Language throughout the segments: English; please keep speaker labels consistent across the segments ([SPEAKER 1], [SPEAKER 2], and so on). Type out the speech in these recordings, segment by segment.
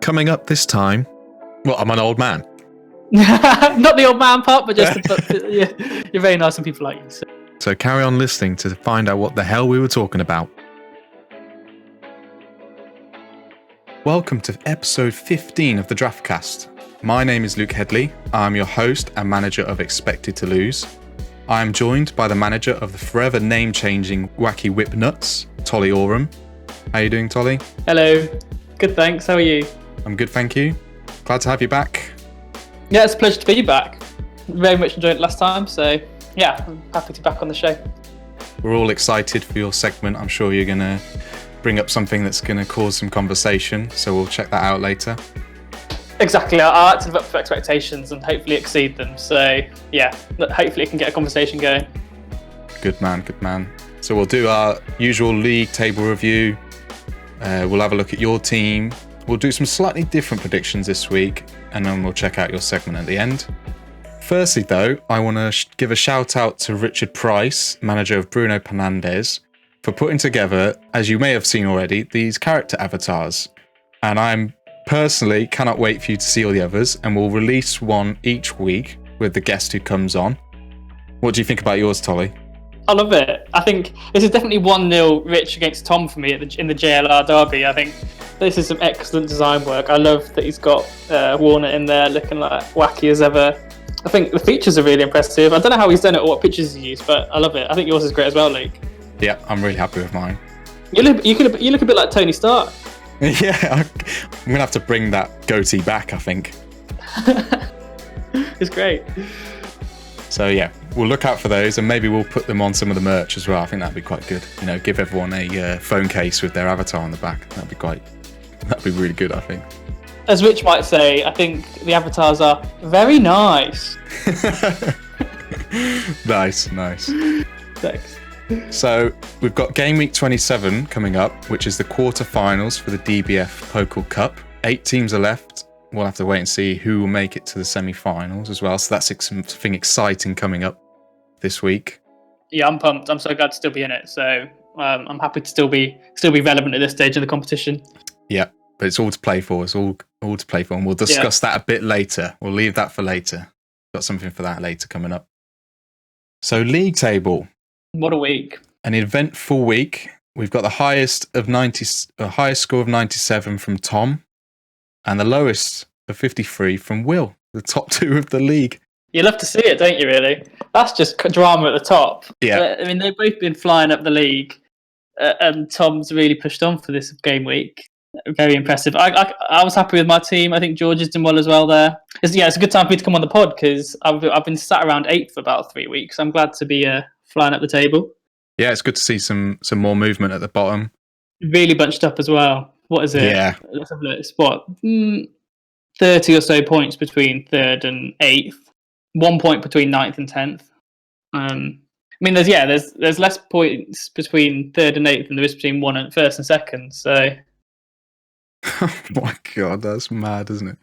[SPEAKER 1] Coming up this time, well, I'm an old man.
[SPEAKER 2] Not the old man part, but just you're very nice and people like you.
[SPEAKER 1] So carry on listening to find out what the hell we were talking about. Welcome to episode 15 of the DraftCast. My name is Luke Headley. I'm your host and manager of Expected to Lose. I am joined by the manager of the forever name-changing Whacky Whipnuts, Tolly Oram. How are you doing, Tolly?
[SPEAKER 2] Hello. Good, thanks. How are you?
[SPEAKER 1] I'm good, thank you. Glad to have you back.
[SPEAKER 2] Yeah, it's a pleasure to be back. Very much enjoyed it last time, so yeah, I'm happy to be back on the show.
[SPEAKER 1] We're all excited for your segment. I'm sure you're going to bring up something that's going to cause some conversation, so we'll check that out later.
[SPEAKER 2] Exactly. I like to live up to expectations and hopefully exceed them. So yeah, hopefully it can get a conversation going.
[SPEAKER 1] Good man, good man. So we'll do our usual league table review. We'll have a look at your team. We'll do some slightly different predictions this week, and then we'll check out your segment at the end. Firstly, though, I want to give a shout out to Richard Price, manager of Bruno Fernandes, for putting together, as you may have seen already, these character avatars. And I'm personally cannot wait for you to see all the others, and we'll release one each week with the guest who comes on. What do you think about yours, Tolly?
[SPEAKER 2] I love it. I think this is definitely 1-0 Rich against Tom for me in the JLR derby. I think this is some excellent design work. I love that he's got Warner in there looking like wacky as ever. I think the features are really impressive. I don't know how he's done it or what pictures he's used, but I love it. I think yours is great as well, Luke.
[SPEAKER 1] Yeah, I'm really happy with mine.
[SPEAKER 2] You look a bit like Tony Stark.
[SPEAKER 1] Yeah, I'm going to have to bring that goatee back, I think.
[SPEAKER 2] It's great.
[SPEAKER 1] So yeah, we'll look out for those, and maybe we'll put them on some of the merch as well. I think that'd be quite good. You know, give everyone a phone case with their avatar on the back. That'd be really good, I think.
[SPEAKER 2] As Rich might say, I think the avatars are very nice.
[SPEAKER 1] Nice.
[SPEAKER 2] Thanks.
[SPEAKER 1] So we've got game week 27 coming up, which is the quarterfinals for the DBF Pokal Cup. 8 teams are left. We'll have to wait and see who will make it to the semi-finals as well. So that's something exciting coming up this week.
[SPEAKER 2] Yeah, I'm pumped. I'm so glad to still be in it. So I'm happy to still be relevant at this stage of the competition.
[SPEAKER 1] Yeah, but it's all to play for. It's all to play for, and we'll discuss that a bit later. We'll leave that for later. Got something for that later coming up. So league table.
[SPEAKER 2] What a week!
[SPEAKER 1] An eventful week. We've got the highest score of 97 from Tom, and the lowest of 53 from Will, the top two of the league.
[SPEAKER 2] You love to see it, don't you, really? That's just drama at the top.
[SPEAKER 1] Yeah.
[SPEAKER 2] I mean, they've both been flying up the league, and Tom's really pushed on for this game week. Very impressive. I was happy with my team. I think George has done well as well there. It's a good time for me to come on the pod, because I've been sat around 8th for about 3 weeks. I'm glad to be flying up the table. Yeah,
[SPEAKER 1] it's good to see some more movement at the bottom.
[SPEAKER 2] Really bunched up as well. What is it?
[SPEAKER 1] Yeah.
[SPEAKER 2] Let's have a look. It's what? 30 or so points between 3rd and 8th. 1 point between 9th and 10th. I mean, there's less points between 3rd and 8th than there is between 1st and 2nd. So.
[SPEAKER 1] Oh my God, that's mad, isn't it?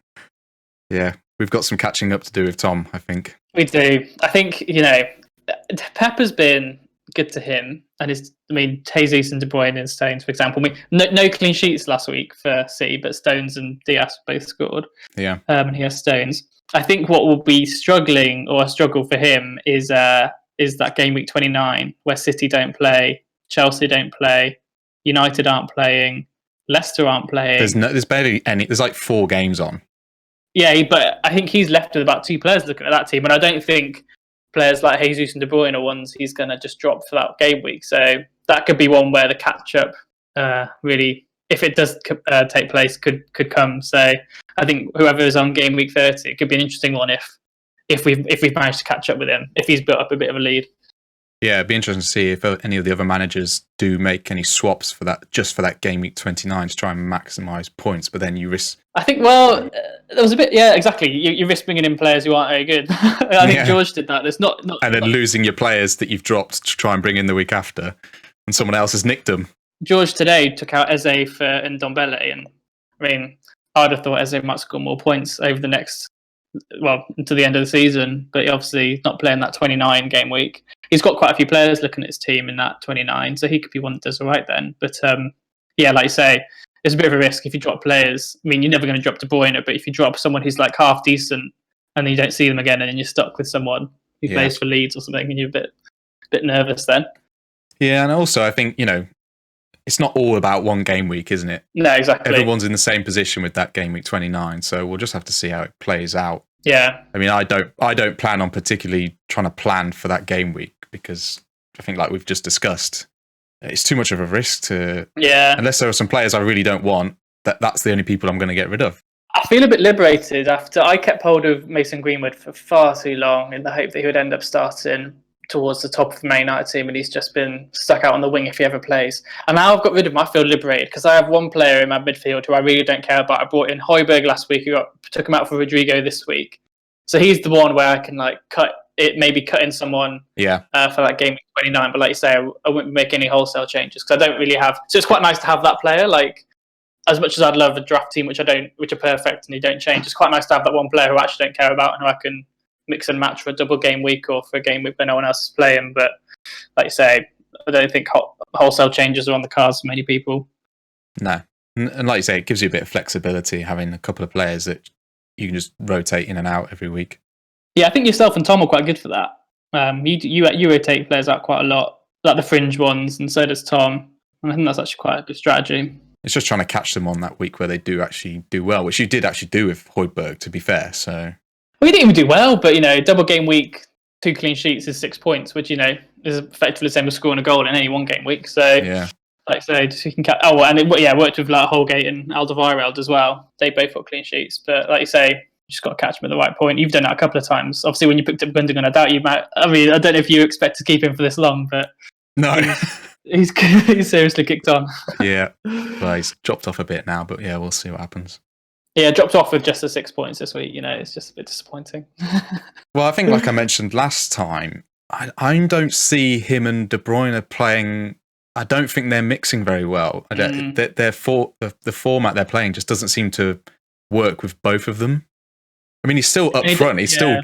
[SPEAKER 1] Yeah, we've got some catching up to do with Tom, I think.
[SPEAKER 2] We do. I think, Pepper's been good to him, and Jesus and De Bruyne and Stones, for example. No clean sheets last week for City, but Stones and Diaz both scored.
[SPEAKER 1] Yeah.
[SPEAKER 2] And he has Stones. I think what will be a struggle for him is that game week 29, where City don't play, Chelsea don't play, United aren't playing, Leicester aren't playing.
[SPEAKER 1] There's barely any. There's like 4 games on.
[SPEAKER 2] Yeah, but I think he's left with about 2 players looking at that team, and I don't think players like Jesus and De Bruyne are ones he's going to just drop for that game week. So that could be one where the catch-up really, if it does take place, could come. So I think whoever is on game week 30, it could be an interesting one if we've managed to catch up with him, if he's built up a bit of a lead.
[SPEAKER 1] Yeah, it'd be interesting to see if any of the other managers do make any swaps for that game week 29 to try and maximise points, but then you risk...
[SPEAKER 2] I think, there was a bit... Yeah, exactly. You risk bringing in players who aren't very good. I think George did that. There's not
[SPEAKER 1] and then losing your players that you've dropped to try and bring in the week after, and someone else has nicked them.
[SPEAKER 2] George today took out Eze for Ndombele, and I mean, I'd have thought Eze might score more points over the next... until the end of the season, but obviously not playing that 29 game week. He's got quite a few players looking at his team in that 29, so he could be one that does all right then. But like you say, it's a bit of a risk if you drop players. I mean, you're never going to drop De Bruyne, but if you drop someone who's like half decent and then you don't see them again, and then you're stuck with someone who plays for Leeds or something, and you're a bit nervous then.
[SPEAKER 1] Yeah, and also I think, it's not all about one game week, isn't it?
[SPEAKER 2] No, exactly.
[SPEAKER 1] Everyone's in the same position with that game week 29, so we'll just have to see how it plays out.
[SPEAKER 2] Yeah.
[SPEAKER 1] I mean, I don't plan on particularly trying to plan for that game week because I think, like we've just discussed, it's too much of a risk to.
[SPEAKER 2] Yeah.
[SPEAKER 1] Unless there are some players I really don't want, that's the only people I'm going to get rid of.
[SPEAKER 2] I feel a bit liberated after I kept hold of Mason Greenwood for far too long in the hope that he would end up starting towards the top of the Man United team, and he's just been stuck out on the wing if he ever plays. And now I've got rid of him, I feel liberated because I have one player in my midfield who I really don't care about. I brought in Højbjerg last week, took him out for Rodrigo this week. So he's the one where I can maybe cut in someone for that game 29. But like you say, I wouldn't make any wholesale changes because I don't really have. So it's quite nice to have that player. Like, as much as I'd love a draft team which are perfect and you don't change, it's quite nice to have that one player who I actually don't care about and who I can mix and match for a double game week or for a game week where no one else is playing. But like you say, I don't think wholesale changes are on the cards for many people.
[SPEAKER 1] No. And like you say, it gives you a bit of flexibility having a couple of players that you can just rotate in and out every week.
[SPEAKER 2] Yeah, I think yourself and Tom are quite good for that. You rotate players out quite a lot, like the fringe ones, and so does Tom. And I think that's actually quite a good strategy.
[SPEAKER 1] It's just trying to catch them on that week where they do actually do well, which you did actually do with Højbjerg, to be fair. So
[SPEAKER 2] we didn't even do well, but double game week, 2 clean sheets is 6 points, which is effectively the same as scoring a goal in any one game week. So
[SPEAKER 1] yeah,
[SPEAKER 2] like I say, just you can catch. Oh, and it worked with like Holgate and Alderweireld as well. They both got clean sheets, but like you say, you just got to catch them at the right point. You've done that a couple of times. Obviously, when you picked up Gundogan, I doubt you might. I mean, I don't know if you expect to keep him for this long, but
[SPEAKER 1] no.
[SPEAKER 2] He's seriously kicked on.
[SPEAKER 1] Yeah, well, he's dropped off a bit now, but yeah, we'll see what happens.
[SPEAKER 2] Yeah, dropped off with just the 6 points this week. It's just a bit disappointing.
[SPEAKER 1] Well, I think, like I mentioned last time, I don't see him and De Bruyne playing. I don't think they're mixing very well. The format they're playing just doesn't seem to work with both of them. I mean, he's still up front. He's still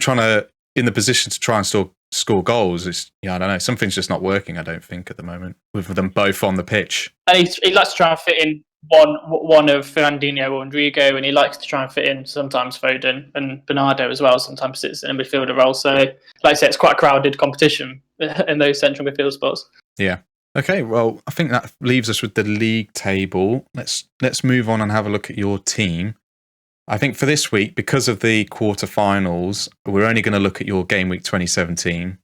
[SPEAKER 1] in the position to try and score goals. I don't know. Something's just not working, I don't think, at the moment, with them both on the pitch.
[SPEAKER 2] And he likes to try and fit in one of Fernandinho or Rodrigo, and he likes to try and fit in sometimes Foden, and Bernardo as well sometimes sits in a midfielder role. So, like I said, it's quite a crowded competition in those central midfield spots.
[SPEAKER 1] Yeah. Okay, well, I think that leaves us with the league table. Let's move on and have a look at your team. I think for this week, because of the quarterfinals, we're only going to look at your game week 2017.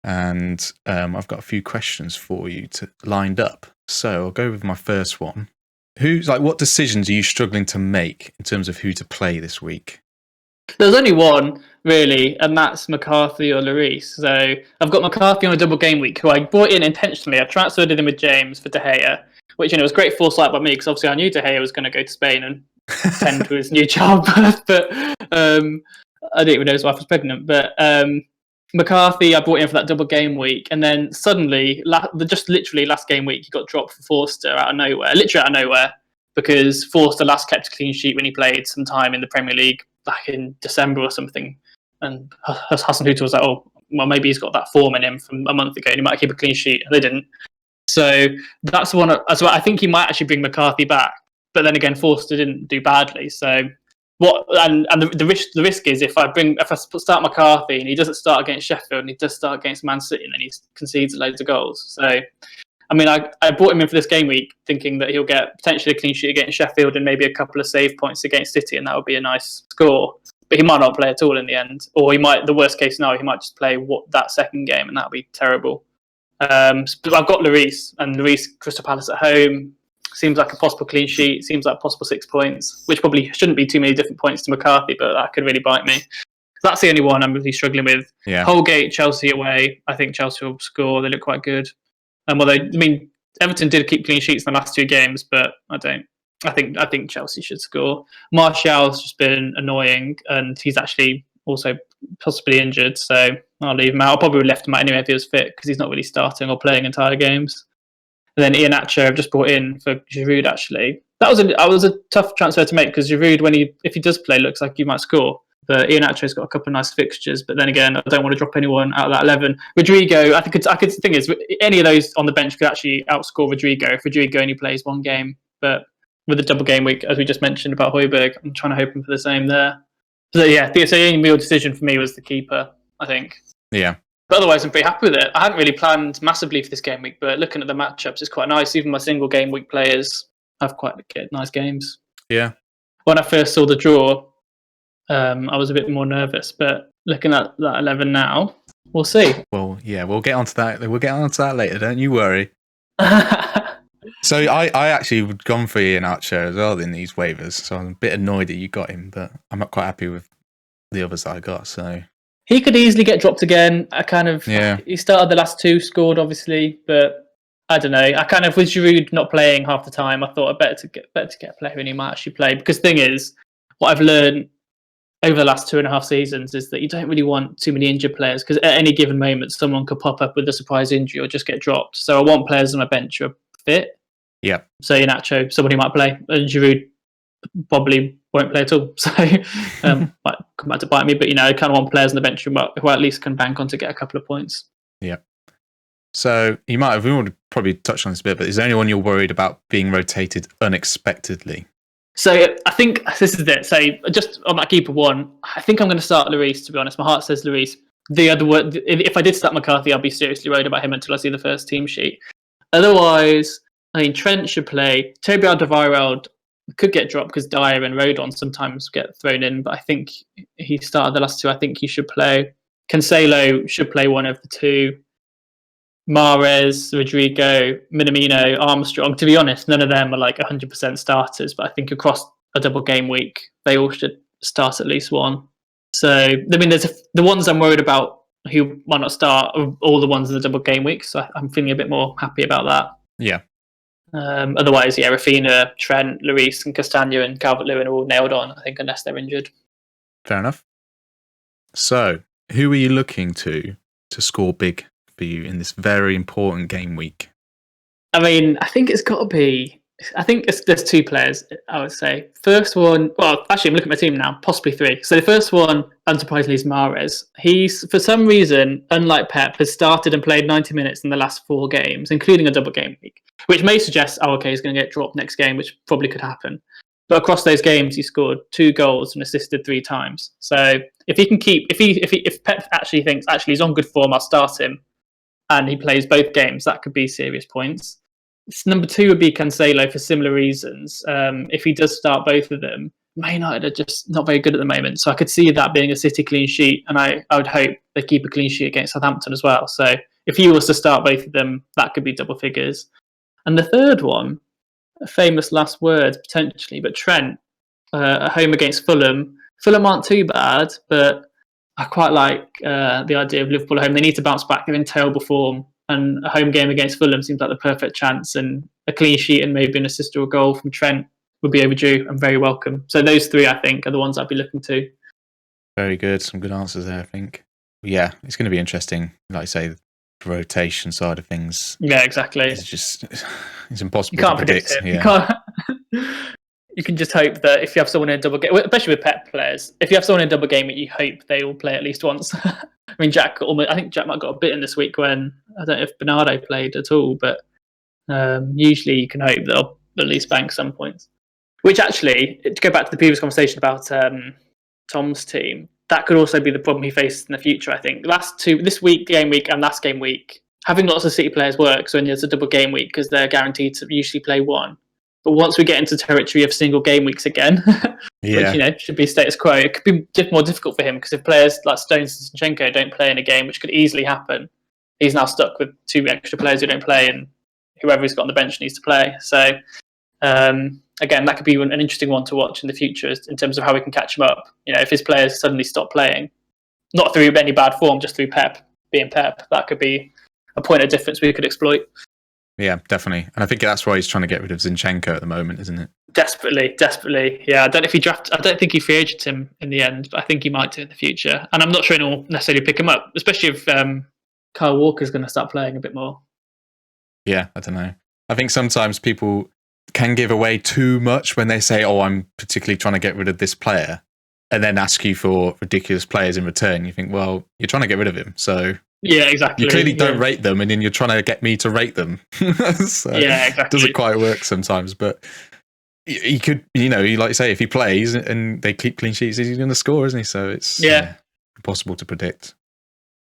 [SPEAKER 1] And I've got a few questions for you lined up. So I'll go with my first one. What decisions are you struggling to make in terms of who to play this week?
[SPEAKER 2] There's only one, really, and that's McCarthy or Lloris. So I've got McCarthy on a double game week, who I brought in intentionally. I transferred him with James for De Gea, which was great foresight by me, because obviously I knew De Gea was going to go to Spain and tend to his new childbirth, but I didn't even know his wife was pregnant. But McCarthy, I brought in for that double game week, and then suddenly, just literally last game week, he got dropped for Forster literally out of nowhere, because Forster last kept a clean sheet when he played some time in the Premier League back in December or something. And Hassan Hutter was like, oh, well, maybe he's got that form in him from a month ago, and he might keep a clean sheet. And they didn't. So that's the one as well. I think he might actually bring McCarthy back. But then again, Forster didn't do badly. So the risk is if I start McCarthy and he doesn't start against Sheffield and he does start against Man City, and then he concedes loads of goals. So I mean, I brought him in for this game week thinking that he'll get potentially a clean sheet against Sheffield and maybe a couple of save points against City, and that would be a nice score. But he might not play at all in the end, or the worst case scenario, he might just play that second game, and that would be terrible. But I've got Lloris, and Lloris, Crystal Palace at home, seems like a possible clean sheet, seems like possible 6 points, which probably shouldn't be too many different points to McCarthy, but that could really bite me. That's the only one I'm really struggling with.
[SPEAKER 1] Yeah.
[SPEAKER 2] Holgate, Chelsea away. I think Chelsea will score. They look quite good. Everton did keep clean sheets in the last 2 games, but I don't. I think Chelsea should score. Martial's just been annoying, and he's actually also possibly injured, so I'll leave him out. I'll probably left him out anyway if he was fit, because he's not really starting or playing entire games. And then Iheanacho I've just brought in for Giroud. Actually, that was a tough transfer to make, because Giroud, if he does play, looks like he might score. But Iheanacho's got a couple of nice fixtures. But then again, I don't want to drop anyone out of that 11. Rodrigo, I could. The thing is, any of those on the bench could actually outscore Rodrigo if Rodrigo only plays one game. But with the double game week, as we just mentioned about Højbjerg. I'm trying to hope for the same there. So yeah, the only real decision for me was the keeper, I think.
[SPEAKER 1] Yeah.
[SPEAKER 2] But otherwise, I'm pretty happy with it. I hadn't really planned massively for this game week, but looking at the matchups, it's quite nice. Even my single game week players have quite nice games.
[SPEAKER 1] Yeah.
[SPEAKER 2] When I first saw the draw, I was a bit more nervous, but looking at that 11 now, we'll see.
[SPEAKER 1] Well, yeah, we'll get onto that. We'll get onto that later. Don't you worry. So I actually would gone for Iheanacho as well in these waivers, so I'm a bit annoyed that you got him, but I'm not quite happy with the others that I got. So
[SPEAKER 2] he could easily get dropped again. He started the last two, scored obviously, but I don't know. I kind of with Giroud not playing half the time, I thought I'd better to get a player who he might actually play. Because the thing is, what I've learned over the last 2.5 seasons is that you don't really want too many injured players, because at any given moment someone could pop up with a surprise injury or just get dropped. So I want players on my bench who are fit.
[SPEAKER 1] Yeah.
[SPEAKER 2] So Iheanacho, somebody might play, and Giroud probably won't play at all. So might come back to bite me. But I kind of want players on the bench who at least can bank on to get a couple of points.
[SPEAKER 1] Yeah. So we would probably touch on this a bit, but is there anyone you're worried about being rotated unexpectedly?
[SPEAKER 2] So I think this is it. So just on that keeper one, I think I'm going to start Lloris, to be honest. My heart says Lloris. The other word, if I did start McCarthy, I'd be seriously worried about him until I see the first team sheet. Otherwise, I mean, Trent should play. Toby Alderweireld could get dropped because Dyer and Rodon sometimes get thrown in, but I think he started the last two. I think he should play. Cancelo should play one of the two. Mahrez, Rodrigo, Minamino, Armstrong. To be honest, none of them are like 100% starters, but I think across a double game week, they all should start at least one. So, I mean, the ones I'm worried about who might not start are all the ones in the double game week, so I'm feeling a bit more happy about that.
[SPEAKER 1] Yeah.
[SPEAKER 2] Otherwise, yeah, Rafinha, Trent, Lloris, and Castagna and Calvert-Lewin are all nailed on, I think, unless they're injured.
[SPEAKER 1] Fair enough. So, who are you looking to score big for you in this very important game week?
[SPEAKER 2] I mean, I think it's got to be... there's two players, I would say. First one... Well, actually, I'm looking at my team now. Possibly three. So the first one, unsurprisingly, is Mahrez. He's, for some reason, unlike Pep, has started and played 90 minutes in the last 4 games, including a double game week, which may suggest, he's going to get dropped next game, which probably could happen. But across those games, he scored 2 goals and assisted 3 times. So if he can keep... If Pep actually thinks, he's on good form, I'll start him, and he plays both games, that could be serious points. Number 2 would be Cancelo for similar reasons. If he does start both of them, Man United are just not very good at the moment. So I could see that being a City clean sheet, and I would hope they keep a clean sheet against Southampton as well. So if he was to start both of them, that could be double figures. And the third one, a famous last words potentially, but Trent at home against Fulham. Fulham aren't too bad, but I quite like the idea of Liverpool at home. They need to bounce back. They're in terrible form. And a home game against Fulham seems like the perfect chance. And a clean sheet and maybe an assist or a goal from Trent would be overdue and very welcome. So those 3, I think, are the ones I'd be looking to.
[SPEAKER 1] Very good. Some good answers there, I think. Yeah, it's going to be interesting. Like I say, the rotation side of things.
[SPEAKER 2] Yeah, exactly.
[SPEAKER 1] It's impossible
[SPEAKER 2] you can't
[SPEAKER 1] to predict.
[SPEAKER 2] It. Yeah. You can just hope that if you have someone in a double game, especially with Pep players, if you have someone in a double game, you hope they will play at least once. I mean, I think Jack might have got a bit in this week when, I don't know if Bernardo played at all, but usually you can hope they'll at least bank some points. Which actually, to go back to the previous conversation about Tom's team, that could also be the problem he faces in the future, I think. This week, game week, and last game week, having lots of City players works when there's a double game week because they're guaranteed to usually play one. But once we get into territory of single game weeks again, which should be status quo, it could be more difficult for him because if players like Stones and Zinchenko don't play in a game, which could easily happen, he's now stuck with 2 extra players who don't play, and whoever he's got on the bench needs to play. So again, that could be an interesting one to watch in the future in terms of how we can catch him up. If his players suddenly stop playing, not through any bad form, just through Pep being Pep, that could be a point of difference we could exploit.
[SPEAKER 1] Yeah, definitely. And I think that's why he's trying to get rid of Zinchenko at the moment, isn't it?
[SPEAKER 2] Desperately. Yeah, I don't think he free agented him in the end, but I think he might do in the future. And I'm not sure anyone will necessarily pick him up, especially if Kyle Walker's going to start playing a bit more.
[SPEAKER 1] Yeah, I don't know. I think sometimes people can give away too much when they say, I'm particularly trying to get rid of this player, and then ask you for ridiculous players in return. You think, well, you're trying to get rid of him, so...
[SPEAKER 2] Yeah, exactly.
[SPEAKER 1] You clearly don't rate them, and then you're trying to get me to rate them. So
[SPEAKER 2] yeah, exactly.
[SPEAKER 1] It doesn't quite work sometimes, but he could, like you say, if he plays and they keep clean sheets, he's going to score, isn't he? So it's impossible to predict.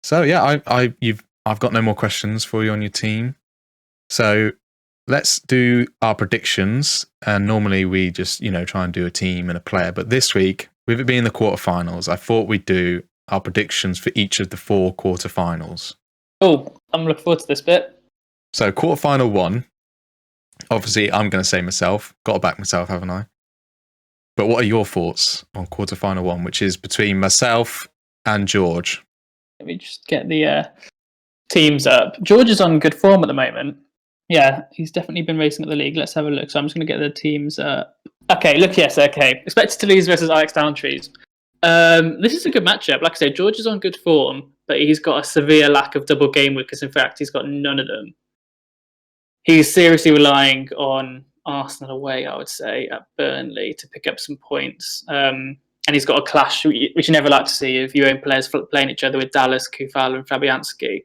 [SPEAKER 1] So yeah, I've got no more questions for you on your team. So let's do our predictions. And normally we just, try and do a team and a player. But this week, with it being the quarterfinals, I thought we'd do our predictions for each of the 4 quarterfinals.
[SPEAKER 2] Oh, I'm looking forward to this bit.
[SPEAKER 1] So quarterfinal 1, obviously I'm going to say myself. Got to back myself, haven't I? But what are your thoughts on quarterfinal 1, which is between myself and George?
[SPEAKER 2] Let me just get the teams up. George is on good form at the moment. Yeah, he's definitely been racing at the league. Let's have a look. So I'm just going to get the teams up. Okay, look, yes, okay. Expected to lose versus Ajax Downtrees. This is a good matchup. Like I said, George is on good form, but he's got a severe lack of double game week because, in fact, he's got none of them. He's seriously relying on Arsenal away, I would say, at Burnley to pick up some points. And he's got a clash, which you never like to see, of your own players playing each other with Dallas, Kufal and Fabianski.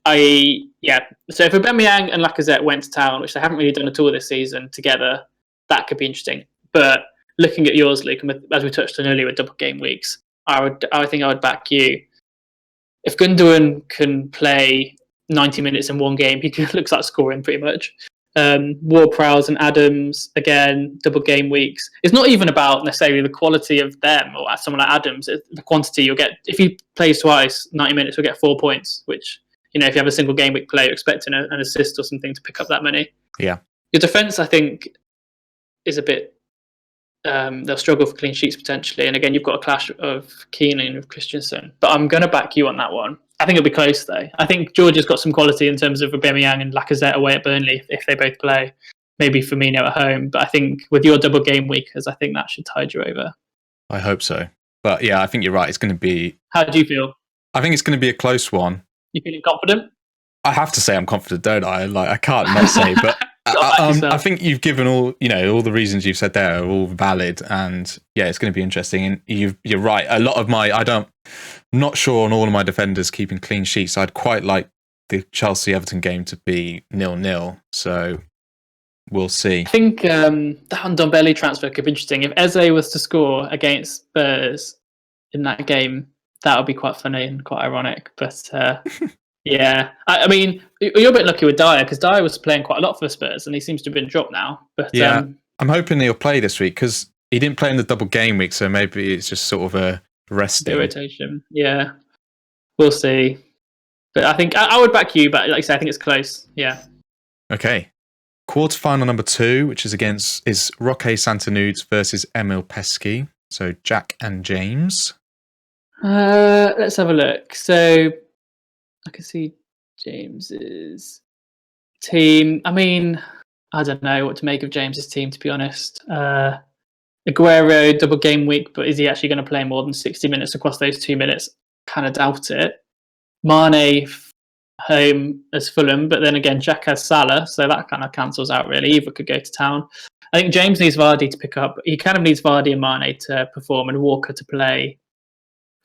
[SPEAKER 2] So if Aubameyang and Lacazette went to town, which they haven't really done at all this season together, that could be interesting. But looking at yours, Luke, and as we touched on earlier with double game weeks, I think I would back you. If Gundogan can play 90 minutes in one game, he looks like scoring pretty much. Ward-Prowse and Adams, again, double game weeks. It's not even about necessarily the quality of them or someone like Adams. It's the quantity you'll get. If he plays twice, 90 minutes, you'll get 4 points, which, if you have a single game week player, you're expecting an assist or something to pick up that many.
[SPEAKER 1] Yeah.
[SPEAKER 2] Your defence, I think, is a bit... they'll struggle for clean sheets potentially. And again, you've got a clash of Keane and of Christensen. But I'm going to back you on that one. I think it'll be close, though. I think George has got some quality in terms of Aubameyang and Lacazette away at Burnley if they both play. Maybe Firmino at home. But I think with your double game weekers, I think that should tide you over.
[SPEAKER 1] I hope so. But yeah, I think you're right. It's going to be...
[SPEAKER 2] How do you feel?
[SPEAKER 1] I think it's going to be a close one.
[SPEAKER 2] You feeling confident?
[SPEAKER 1] I have to say I'm confident, don't I? I can't not say, but... I think you've given all the reasons you've said there are all valid, and yeah, it's going to be interesting. And you're right. A lot of not sure on all of my defenders keeping clean sheets. I'd quite like the Chelsea-Everton game to be 0-0. So we'll see.
[SPEAKER 2] I think that Ndombele transfer could be interesting. If Eze was to score against Spurs in that game, that would be quite funny and quite ironic. But yeah, I mean, you're a bit lucky with Dyer because Dyer was playing quite a lot for Spurs and he seems to have been dropped now. But
[SPEAKER 1] yeah, I'm hoping he'll play this week because he didn't play in the double game week, so maybe it's just sort of a resting.
[SPEAKER 2] Irritation. Yeah, we'll see. But I think I would back you, but like I say, I think it's close. Yeah.
[SPEAKER 1] Okay. Quarterfinal number 2, which is Roque Santanudes versus Emil Pesky. So Jack and James.
[SPEAKER 2] Let's have a look. So I can see James's team. I mean, I don't know what to make of James's team, to be honest. Aguero, double game week, but is he actually going to play more than 60 minutes across those 2 minutes? Kind of doubt it. Mane, home as Fulham, but then again, Jack has Salah, so that kind of cancels out, really. Either could go to town. I think James needs Vardy to pick up. He kind of needs Vardy and Mane to perform and Walker to play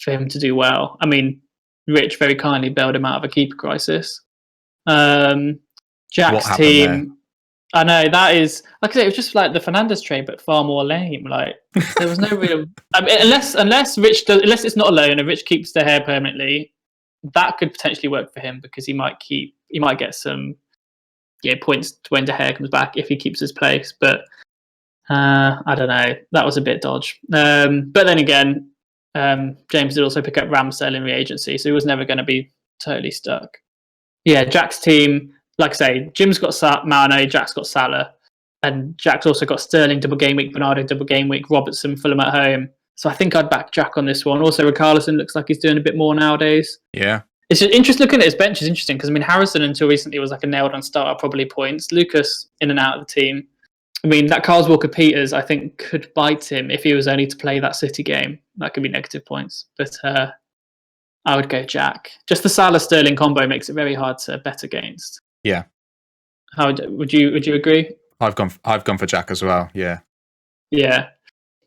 [SPEAKER 2] for him to do well. I mean, Rich very kindly bailed him out of a keeper crisis. Jack's team, there? I know that is, like I say, it was just like the Fernandes trade, but far more lame. Like there was no real, I mean, unless it's not a loan and Rich keeps the hair permanently, that could potentially work for him because he might get some points when De Gea comes back if he keeps his place. But I don't know, that was a bit dodge. But then again. James did also pick up Ramsdale in re-agency, so he was never going to be totally stuck. Yeah, Jack's team, like I say, Jim's got Mane, Jack's got Salah, and Jack's also got Sterling double game week, Bernardo double game week, Robertson, Fulham at home. So I think I'd back Jack on this one. Also, Richarlison looks like he's doing a bit more nowadays.
[SPEAKER 1] Yeah.
[SPEAKER 2] It's just interesting looking at his bench is interesting because, I mean, Harrison until recently was like a nailed-on starter, probably points. Lucas in and out of the team. I mean, that Carles Walker-Peters, I think, could bite him if he was only to play that City game. That could be negative points. But I would go Jack. Just the Salah-Sterling combo makes it very hard to bet against.
[SPEAKER 1] Yeah.
[SPEAKER 2] Would you agree?
[SPEAKER 1] I've gone for Jack as well, yeah.
[SPEAKER 2] Yeah.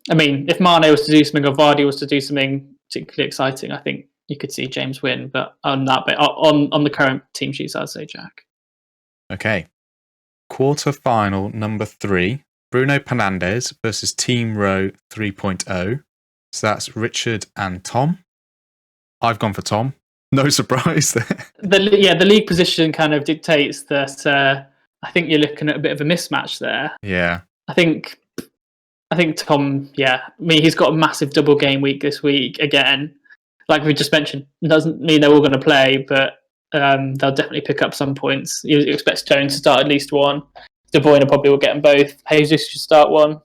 [SPEAKER 2] I mean, if Mane was to do something or Vardy was to do something particularly exciting, I think you could see James win. But on that bit, on the current team sheets, I'd say Jack.
[SPEAKER 1] Okay. Quarterfinal number 3, Bruno Fernandes versus Team Row 3.0. So that's Richard and Tom. I've gone for Tom. No surprise there.
[SPEAKER 2] The league position kind of dictates that. I think you're looking at a bit of a mismatch there.
[SPEAKER 1] Yeah.
[SPEAKER 2] I think Tom. Yeah, he's got a massive double game week this week again. Like we just mentioned, doesn't mean they're all going to play, but they'll definitely pick up some points. You expect Jones to start at least one. De Bruyne probably will get them both. Jesus should start one.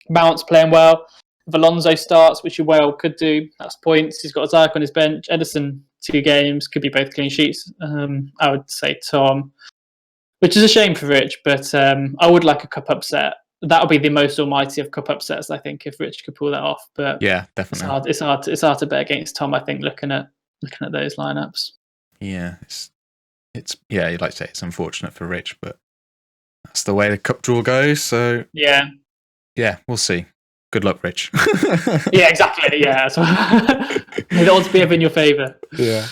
[SPEAKER 2] Mount's playing well. If Alonso starts, which he well could do, that's points. He's got Isaac on his bench. Edison, 2 games, could be both clean sheets. I would say Tom, which is a shame for Rich, but I would like a cup upset. That would be the most almighty of cup upsets, I think, if Rich could pull that off. But
[SPEAKER 1] yeah, definitely.
[SPEAKER 2] It's hard to bet against Tom, I think, looking at those lineups.
[SPEAKER 1] Yeah, it's you'd like to say it's unfortunate for Rich, but that's the way the cup draw goes. So yeah, we'll see. Good luck, Rich.
[SPEAKER 2] Yeah, exactly. Yeah, so may the odds be ever in your favour.
[SPEAKER 1] Yeah.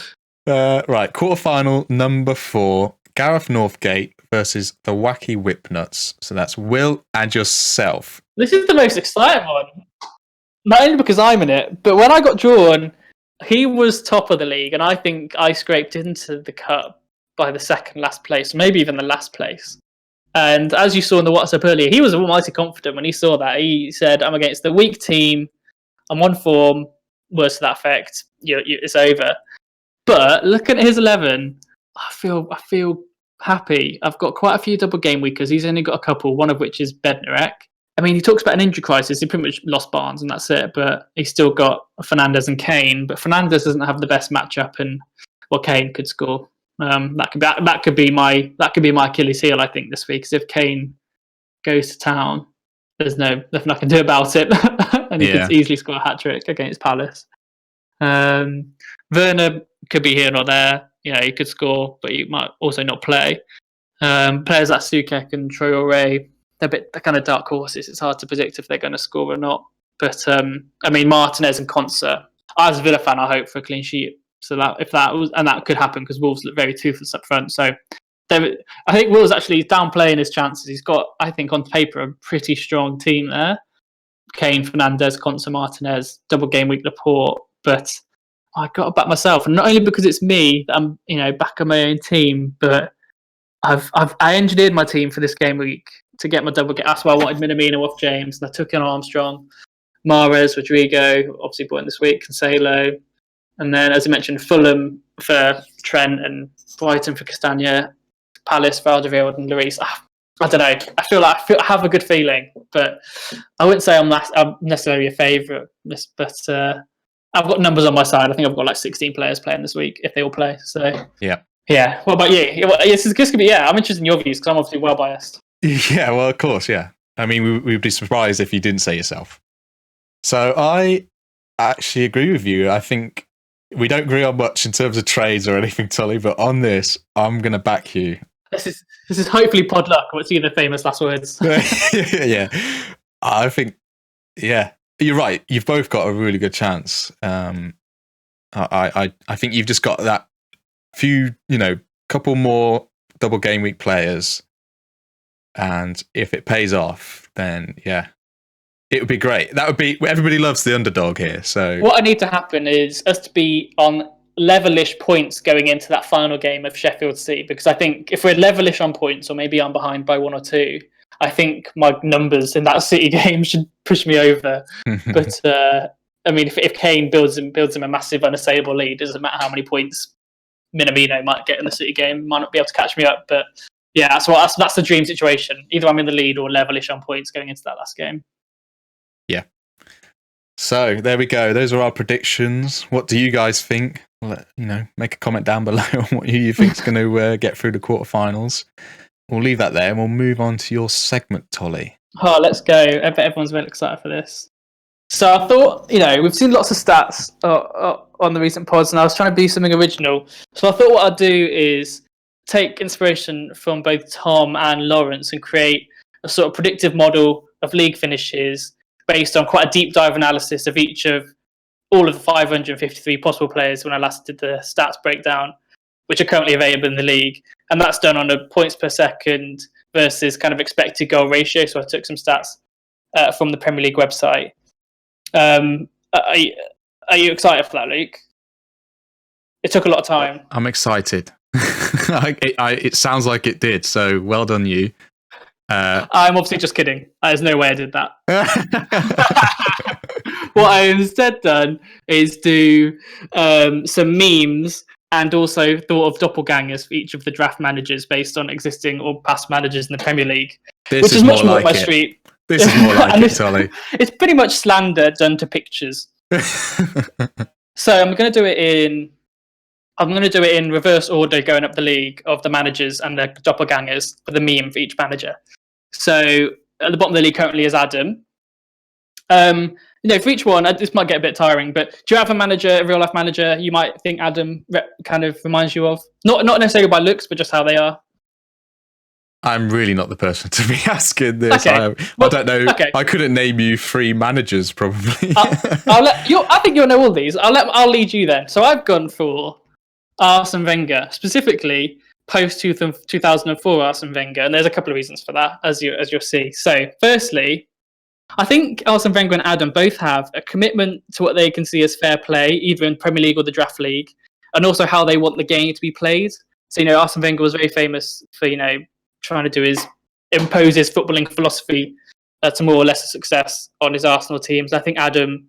[SPEAKER 1] Right, quarterfinal number 4. Gareth Northgate versus the Whacky Whipnuts. So that's Will and yourself.
[SPEAKER 2] This is the most exciting one. Not only because I'm in it, but when I got drawn, he was top of the league, and I think I scraped into the cup by the second last place, maybe even the last place. And as you saw in the WhatsApp earlier, he was almighty confident when he saw that. He said, I'm against the weak team. I'm on form. Words to that effect. It's over. But looking at his 11, I feel happy. I've got quite a few double game weekers. He's only got a couple, one of which is Bednarek. I mean, he talks about an injury crisis. He pretty much lost Barnes and that's it. But he's still got Fernandes and Kane. But Fernandes doesn't have the best matchup, and Kane could score. That could be my Achilles heel, I think, this week. Because if Kane goes to town, there's nothing I can do about it, and he could easily score a hat trick against Palace. Werner could be here or there. He could score, but he might also not play. Players like Sukek and Traore, they're kind of dark horses. It's hard to predict if they're going to score or not. But I mean, Martinez and Konsa. As a Villa fan, I hope for a clean sheet. So that that could happen because Wolves look very toothless up front. So I think Will's actually downplaying his chances. He's got, I think, on paper, a pretty strong team there. Kane, Fernandes, Konsa, Martinez, double game week Laporte. But I got to back myself, and not only because it's me that I'm, back on my own team, but I engineered my team for this game week to get my double game. That's why I wanted Minamino off James, and I took in Armstrong, Mahrez, Rodrigo, obviously brought in this week, Cancelo. And then, as I mentioned, Fulham for Trent and Brighton for Castagna, Palace for Alderweireld and Lloris. I don't know. I have a good feeling, but I wouldn't say I'm necessarily a favourite. But I've got numbers on my side. I think I've got like 16 players playing this week if they all play. So yeah. What about you? This could be. I'm interested in your views because I'm obviously well biased.
[SPEAKER 1] Yeah, well, of course, yeah. I mean, we'd be surprised if you didn't say yourself. So I actually agree with you. I think we don't agree on much in terms of trades or anything, Tolly, but on this, I'm going to back you.
[SPEAKER 2] This is hopefully pod luck. What's the famous last words?
[SPEAKER 1] Yeah. I think, you're right. You've both got a really good chance. I think you've just got that few, couple more double game week players. And if it pays off, then it would be great. That would be, everybody loves the underdog here. So
[SPEAKER 2] what I need to happen is us to be on levelish points going into that final game of Sheffield City, because I think if we're levelish on points, or maybe I'm behind by 1 or 2, I think my numbers in that City game should push me over. But I mean, if Kane builds him a massive unassailable lead, it doesn't matter how many points Minamino might get in the City game, might not be able to catch me up. But yeah, that's the dream situation. Either I'm in the lead or levelish on points going into that last game.
[SPEAKER 1] Yeah. So there we go. Those are our predictions. What do you guys think? Make a comment down below on what you think is going to get through the quarterfinals. We'll leave that there and we'll move on to your segment, Tolly.
[SPEAKER 2] Oh, let's go. I bet everyone's very excited for this. So I thought, we've seen lots of stats on the recent pods, and I was trying to do something original. So I thought what I'd do is take inspiration from both Tom and Lawrence and create a sort of predictive model of league finishes based on quite a deep dive analysis of each of all of the 553 possible players when I last did the stats breakdown, which are currently available in the league. And that's done on a points per second versus kind of expected goal ratio. So I took some stats from the Premier League website. Are you excited for that, Luke? It took a lot of time.
[SPEAKER 1] I'm excited. It sounds like it did, so well done you.
[SPEAKER 2] I'm obviously just kidding. There's no way I did that. What I instead done is do some memes and also thought of doppelgangers for each of the draft managers based on existing or past managers in the Premier League, which is much more my street.
[SPEAKER 1] This is more like it, Tolly.
[SPEAKER 2] It's pretty much slander done to pictures. So I'm going to do it in reverse order, going up the league of the managers and the doppelgangers for the meme for each manager. So at the bottom of the league currently is Adam. For each one, this might get a bit tiring, but do you have a real life manager you might think Adam kind of reminds you of? Not necessarily by looks, but just how they are.
[SPEAKER 1] I'm really not the person to be asking this.
[SPEAKER 2] Okay.
[SPEAKER 1] I don't know.
[SPEAKER 2] Okay.
[SPEAKER 1] I couldn't name you 3 managers, probably.
[SPEAKER 2] I think you'll know all these. I'll lead you then. So I've gone for Arsene Wenger, specifically post 2004 Arsene Wenger, and there's a couple of reasons for that, as you'll see. So, firstly, I think Arsene Wenger and Adam both have a commitment to what they can see as fair play, either in Premier League or the Draft League, and also how they want the game to be played. So, Arsene Wenger was very famous for, trying to impose his footballing philosophy to more or less success on his Arsenal teams. I think Adam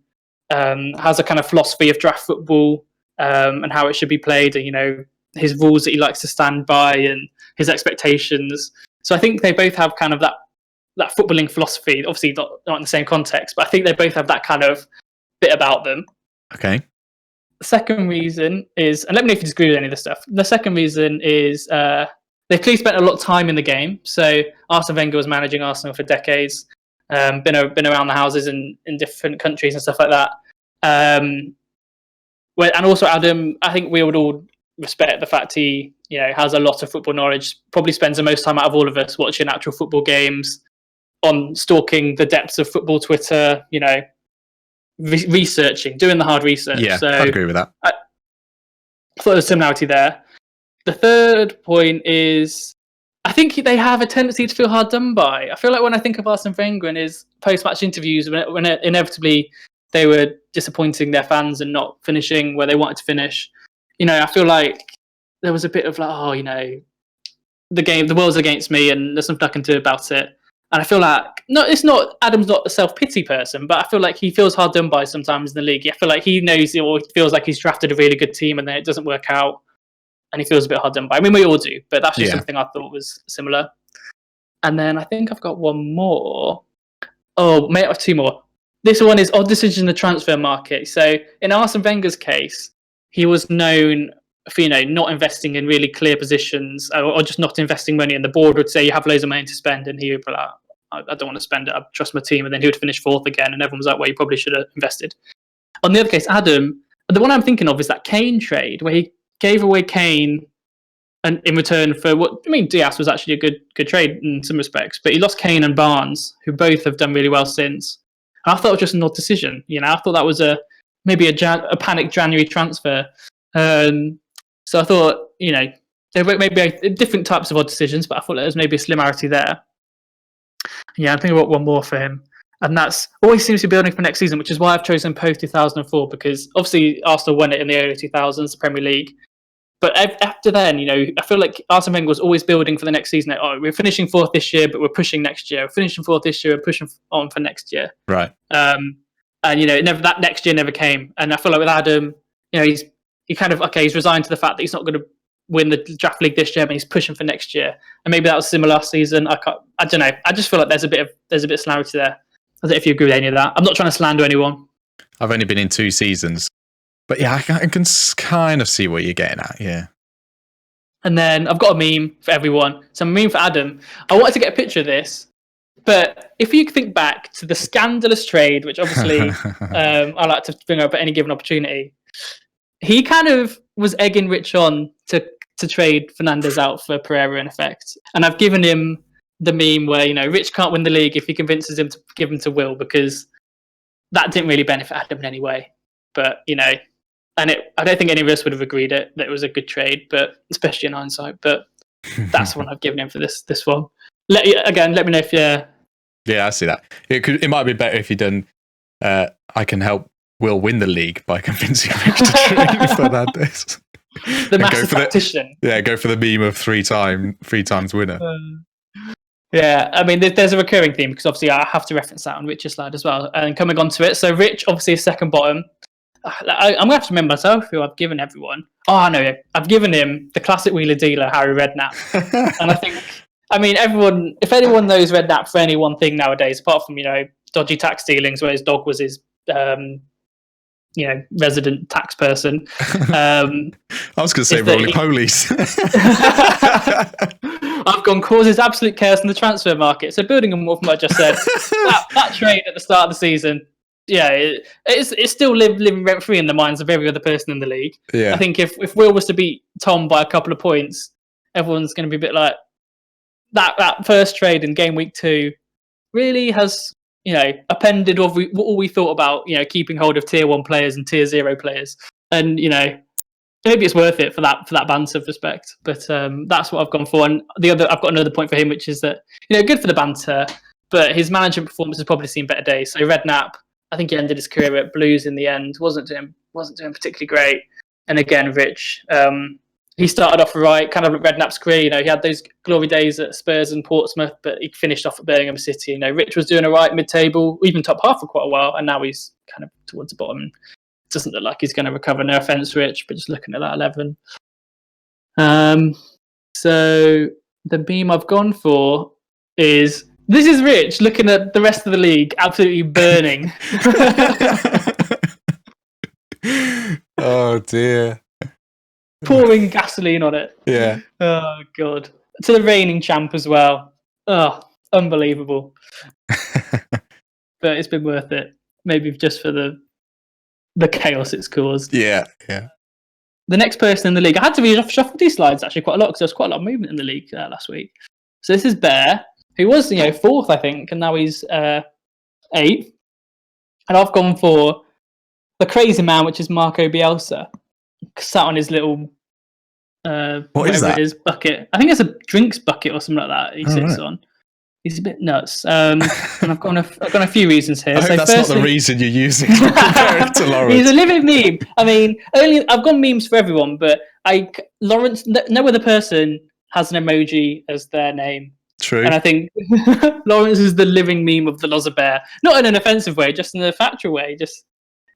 [SPEAKER 2] has a kind of philosophy of draft football and how it should be played, and his rules that he likes to stand by and his expectations. So I think they both have kind of that footballing philosophy. Obviously not in the same context, but I think they both have that kind of bit about them.
[SPEAKER 1] Okay.
[SPEAKER 2] The second reason is, and let me know if you disagree with any of this stuff. The second reason is they've clearly spent a lot of time in the game. So Arsene Wenger was managing Arsenal for decades, been around the houses in different countries and stuff like that. And also Adam, I think we would all respect the fact he has a lot of football knowledge, probably spends the most time out of all of us watching actual football games, on stalking the depths of football Twitter, researching, doing the hard research.
[SPEAKER 1] Yeah,
[SPEAKER 2] so
[SPEAKER 1] I agree with that.
[SPEAKER 2] I thought there was a similarity there. The third point is, I think they have a tendency to feel hard done by. I feel like when I think of Arsene Wenger and his post-match interviews, when inevitably they were disappointing their fans and not finishing where they wanted to finish, I feel like there was a bit of like, the world's against me and there's nothing I can do about it. And I feel like, Adam's not a self-pity person, but I feel like he feels hard done by sometimes in the league. I feel like he knows or feels like he's drafted a really good team and then it doesn't work out. And he feels a bit hard done by. I mean, we all do, but that's just something I thought was similar. And then I think I've got one more. Oh, mate, I have 2 more. This one is odd decision in the transfer market. So in Arsene Wenger's case, he was known for, not investing in really clear positions or just not investing money. And the board would say, you have loads of money to spend. And he would be like, I don't want to spend it. I trust my team. And then he would finish 4th again. And everyone was like, well, you probably should have invested. On the other case, Adam, the one I'm thinking of is that Kane trade where he gave away Kane and in return for Diaz was actually a good trade in some respects, but he lost Kane and Barnes, who both have done really well since. And I thought it was just an odd decision. I thought that was maybe a panic January transfer. So I thought, there were maybe different types of odd decisions, but I thought there was maybe a similarity there. Yeah, I think I've got one more for him. And that's always seems to be building for next season, which is why I've chosen post 2004, because obviously Arsenal won it in the early 2000s, the Premier League. But after then, I feel like Arsene Wenger was always building for the next season. We're finishing 4th this year, but we're pushing next year. We're finishing 4th this year, we're pushing on for next year.
[SPEAKER 1] Right.
[SPEAKER 2] And that next year never came. And I feel like with Adam, he's resigned to the fact that he's not going to win the Draft League this year, but he's pushing for next year. And maybe that was similar last season. I don't know. I just feel like there's a bit of similarity there. I don't know if you agree with any of that. I'm not trying to slander anyone.
[SPEAKER 1] I've only been in 2 seasons. But yeah, I can kind of see what you're getting at, yeah.
[SPEAKER 2] And then I've got a meme for everyone. So a meme for Adam. I wanted to get a picture of this, but if you think back to the scandalous trade, which obviously I like to bring up at any given opportunity, he kind of was egging Rich on to trade Fernandes out for Pereira in effect. And I've given him the meme where, Rich can't win the league if he convinces him to give him to Will, because that didn't really benefit Adam in any way. But, and I don't think any of us would have agreed that it was a good trade, but especially in hindsight. But that's what I've given him for this one. let me know if you're...
[SPEAKER 1] Yeah, I see that. It might be better if you done. I can help Will win the league by convincing Rich to train for that days.
[SPEAKER 2] The master tactician.
[SPEAKER 1] Go for the meme of three times winner.
[SPEAKER 2] Yeah, I mean, there's a recurring theme because obviously I have to reference that on Rich's slide as well. And coming on to it, so Rich obviously is second bottom. I'm gonna have to remember myself who I've given everyone. Oh no, I've given him the classic wheeler dealer Harry Redknapp, and I think, I mean, if anyone knows Redknapp for any one thing nowadays, apart from dodgy tax dealings where his dog was his resident tax person.
[SPEAKER 1] I was going to say rolling polies.
[SPEAKER 2] I've gone causes absolute chaos in the transfer market. So building on what I just said, that trade at the start of the season, it's still living rent free in the minds of every other person in the league.
[SPEAKER 1] Yeah.
[SPEAKER 2] I think if Will was to beat Tom by a couple of points, everyone's going to be a bit like that first trade in game week 2 really has appended what we thought about keeping hold of tier 1 players and tier 0 players, and maybe it's worth it for that banter respect. But that's what I've gone for. And I've got another point for him, which is that good for the banter, but his management performance has probably seen better days. So Redknapp, I think he ended his career at Blues in the end, wasn't doing particularly great. And again, Rich, he started off right, kind of like Redknapp's career. He had those glory days at Spurs and Portsmouth, but he finished off at Birmingham City. Rich was doing all right mid-table, even top half for quite a while, and now he's kind of towards the bottom. Doesn't look like he's going to recover. No offense, Rich, but just looking at that 11. So the meme I've gone for is, this is Rich looking at the rest of the league absolutely burning.
[SPEAKER 1] Oh dear.
[SPEAKER 2] Pouring gasoline on it.
[SPEAKER 1] Yeah.
[SPEAKER 2] Oh god. To the reigning champ as well. Oh, unbelievable. But it's been worth it. Maybe just for the chaos it's caused.
[SPEAKER 1] Yeah.
[SPEAKER 2] The next person in the league, I had to reshuffle these slides actually quite a lot because there was quite a lot of movement in the league last week. So this is Bear, who was 4th, I think, and now he's 8th. And I've gone for the crazy man, which is Marco Bielsa, sat on his little
[SPEAKER 1] what is that?
[SPEAKER 2] It is, bucket. I think it's a drinks bucket or something like that. He sits on. He's a bit nuts, and I've got a few reasons here.
[SPEAKER 1] I hope that's not the reason you're using to compare it to Lawrence.
[SPEAKER 2] He's a living meme. I mean, I've got memes for everyone, but Lawrence, no other person has an emoji as their name.
[SPEAKER 1] True.
[SPEAKER 2] And I think Lawrence is the living meme of the Loza Bear, not in an offensive way, just in a factual way. Just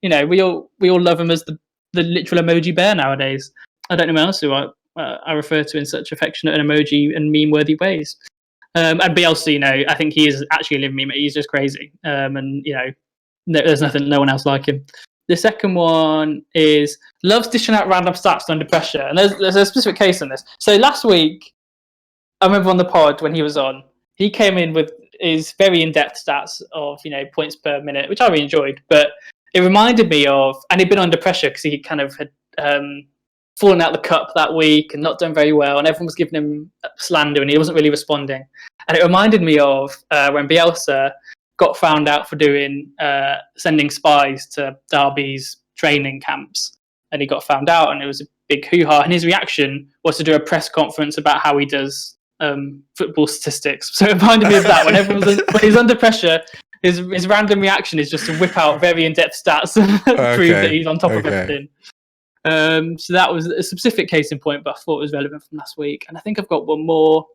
[SPEAKER 2] we all love him as the literal emoji bear nowadays. I don't know who else who I refer to in such affectionate and emoji and meme-worthy ways. And Bielsa, I think he is actually a living meme. He's just crazy. And, there's no one else like him. The second one is loves dishing out random stats under pressure. And there's a specific case on this. So last week, I remember on the pod when he was on, he came in with his very in-depth stats of, points per minute, which I really enjoyed. But it reminded me of, and he'd been under pressure because he kind of had fallen out the cup that week and not done very well, and everyone was giving him slander and he wasn't really responding. And it reminded me of when Bielsa got found out for sending spies to Derby's training camps, and he got found out and it was a big hoo-ha, and his reaction was to do a press conference about how he does football statistics. So it reminded me of that. When he's under pressure, his random reaction is just to whip out very in-depth stats and prove that he's on top of everything. So that was a specific case in point, but I thought it was relevant from last week. And I think I've got one more.